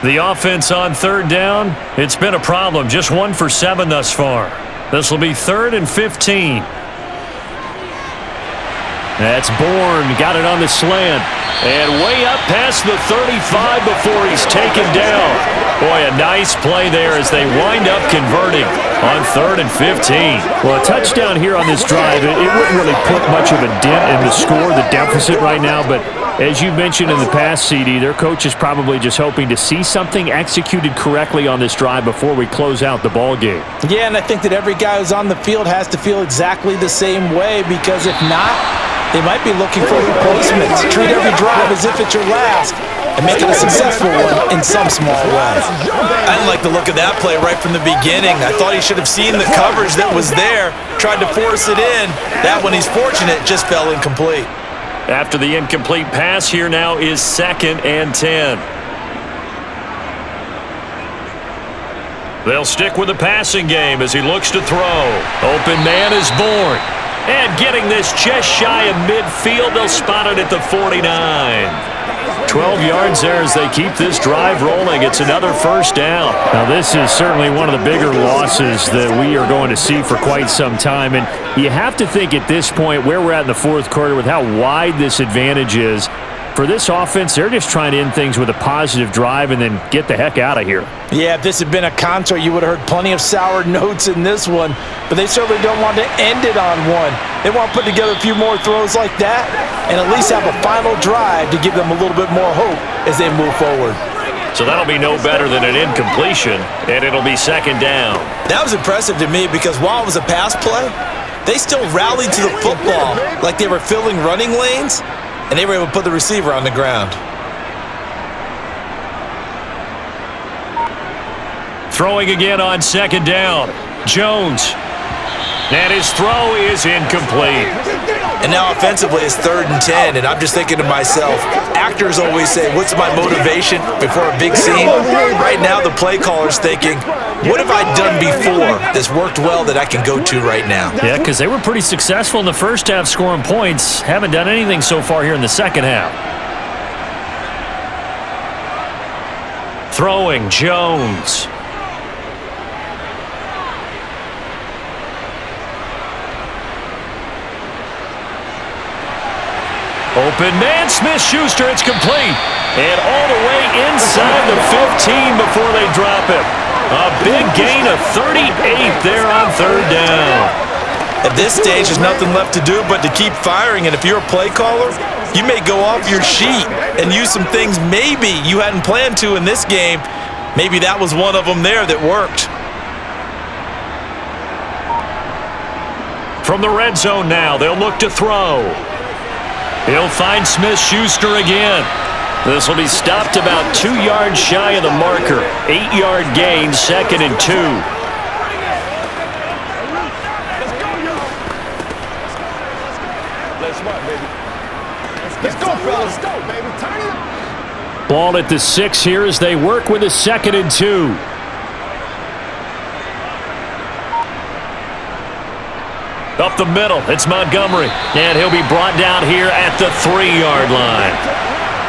The offense on 3rd down, it's been a problem. Just 1 for 7 thus far. This will be 3rd and 15. That's Bourne, got it on the slant. And way up past the 35 before he's taken down. Boy, a nice play there as they wind up converting on 3rd and 15. Well, a touchdown here on this drive, it wouldn't really put much of a dent in the score, the deficit right now. But as you mentioned in the past, CD, their coach is probably just hoping to see something executed correctly on this drive before we close out the ball game. Yeah, and I think that every guy who's on the field has to feel exactly the same way because if not, they might be looking for replacements. Treat every drive as if it's your last and make it a successful one in some small way. I didn't like the look of that play right from the beginning. I thought he should have seen the coverage that was there, tried to force it in. That one, he's fortunate, just fell incomplete. After the incomplete pass, here now is 2nd and 10. They'll stick with the passing game as he looks to throw. Open man is Bourne. And getting this just shy of midfield, they'll spot it at the 49. 12 yards there as they keep this drive rolling. It's another first down. Now, this is certainly one of the bigger losses that we are going to see for quite some time. And you have to think at this point where we're at in the fourth quarter with how wide this advantage is. For this offense, they're just trying to end things with a positive drive and then get the heck out of here. Yeah, if this had been a concert, you would have heard plenty of sour notes in this one. But they certainly don't want to end it on one. They want to put together a few more throws like that and at least have a final drive to give them a little bit more hope as they move forward. So that'll be no better than an incompletion, and it'll be second down. That was impressive to me because while it was a pass play, they still rallied to the football like they were filling running lanes, and they were able to put the receiver on the ground. Throwing again on second down. Jones. And his throw is incomplete. And now offensively it's 3rd and 10, and I'm just thinking to myself, actors always say, what's my motivation before a big scene? Right now the play caller's thinking, what have I done before that's worked well that I can go to right now? Yeah, because they were pretty successful in the first half scoring points. Haven't done anything so far here in the second half. Throwing, Jones. Open man, Smith-Schuster, it's complete. And all the way inside the 15 before they drop him. A big gain of 38 there on 3rd down. At this stage, there's nothing left to do but to keep firing, and if you're a play caller, you may go off your sheet and use some things maybe you hadn't planned to in this game. Maybe that was one of them there that worked. From the red zone now, they'll look to throw. He'll find Smith-Schuster again. This will be stopped about 2 yards shy of the marker. 8-yard gain, 2nd and 2. Let's go, fellas. Let's go, baby. Turn it. Ball at the 6 here as they work with a 2nd and 2. Up the middle, it's Montgomery. And he'll be brought down here at the 3-yard line.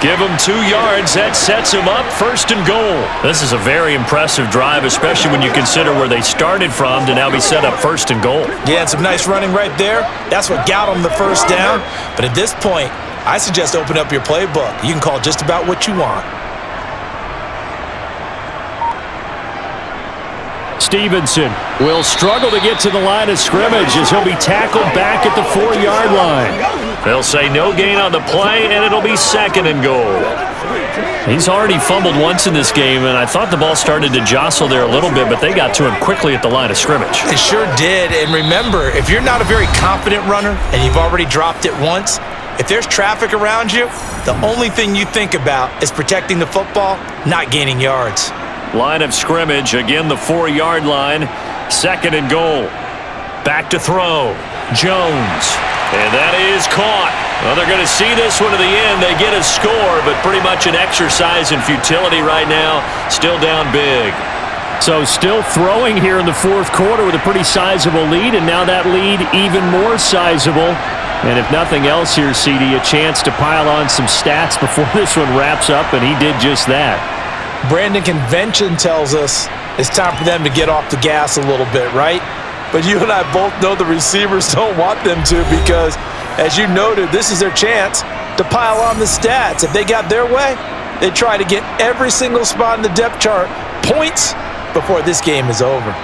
Give him 2 yards. That sets him up 1st and goal. This is a very impressive drive, especially when you consider where they started from to now be set up 1st and goal. Yeah, and some nice running right there. That's what got them the first down. But at this point, I suggest open up your playbook. You can call just about what you want. Stevenson will struggle to get to the line of scrimmage as he'll be tackled back at the 4-yard line. They'll say no gain on the play, and it'll be 2nd and goal. He's already fumbled once in this game, and I thought the ball started to jostle there a little bit, but they got to him quickly at the line of scrimmage. It sure did, and remember, if you're not a very confident runner and you've already dropped it once, if there's traffic around you, the only thing you think about is protecting the football, not gaining yards. Line of scrimmage, again the 4-yard line, 2nd and goal. Back to throw, Jones, and that is caught. Well, they're going to see this one to the end. They get a score, but pretty much an exercise in futility right now, still down big. So still throwing here in the fourth quarter with a pretty sizable lead, and now that lead even more sizable. And if nothing else here, CD, a chance to pile on some stats before this one wraps up, and he did just that. Brandon, convention tells us it's time for them to get off the gas a little bit, right? But you and I both know the receivers don't want them to because, as you noted, this is their chance to pile on the stats. If they got their way, they try to get every single spot in the depth chart points before this game is over.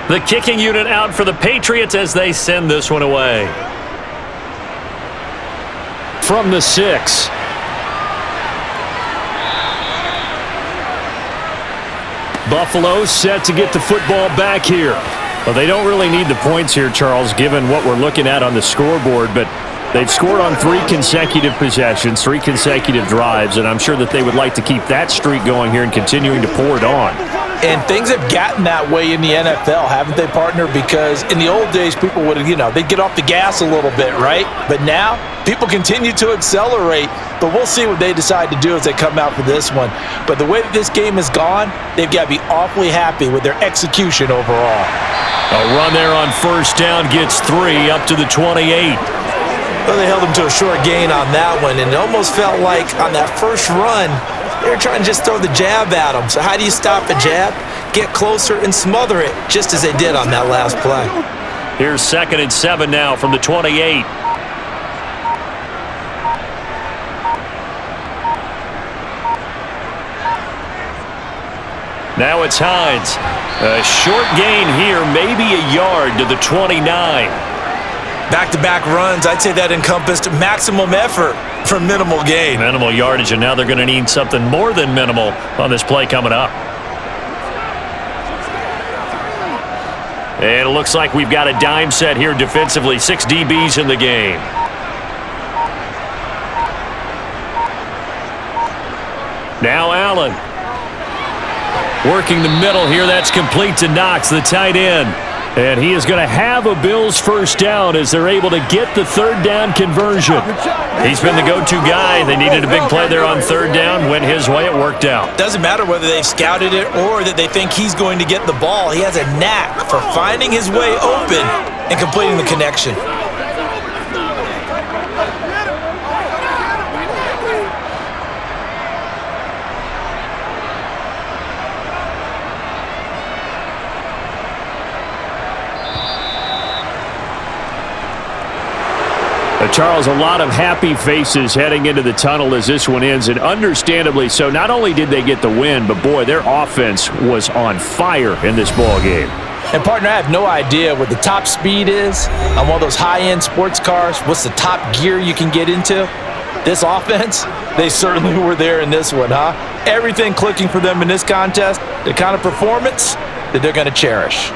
The kicking unit out for the Patriots as they send this one away. From the 6. Buffalo set to get the football back here. Well, they don't really need the points here, Charles, given what we're looking at on the scoreboard, but they've scored on 3 consecutive possessions, 3 consecutive drives, and I'm sure that they would like to keep that streak going here and continuing to pour it on. And things have gotten that way in the NFL, haven't they, partner? Because in the old days, people would, they'd get off the gas a little bit, right? But now, people continue to accelerate. But we'll see what they decide to do as they come out for this one. But the way that this game has gone, they've got to be awfully happy with their execution overall. A run there on first down gets 3 up to the 28. Well, they held him to a short gain on that one, and it almost felt like on that first run, they were trying to just throw the jab at him. So how do you stop a jab? Get closer and smother it, just as they did on that last play. Here's 2nd and 7 now from the 28. Now it's Hines. A short gain here, maybe a yard to the 29. Back-to-back runs, I'd say that encompassed maximum effort for minimal gain. Minimal yardage, and now they're going to need something more than minimal on this play coming up. And it looks like we've got a dime set here defensively. 6 DBs in the game. Now Allen. Working the middle here. That's complete to Knox, the tight end. And he is going to have a Bills first down as they're able to get the 3rd down conversion. He's been the go-to guy. They needed a big play there on 3rd down. Went his way. It worked out. Doesn't matter whether they've scouted it or that they think he's going to get the ball. He has a knack for finding his way open and completing the connection. Charles, a lot of happy faces heading into the tunnel as this one ends, and understandably so. Not only did they get the win, but boy, their offense was on fire in this ball game. And partner, I have no idea what the top speed is on one of those high-end sports cars. What's the top gear you can get into? This offense, they certainly were there in this one, huh? Everything clicking for them in this contest, the kind of performance that they're going to cherish.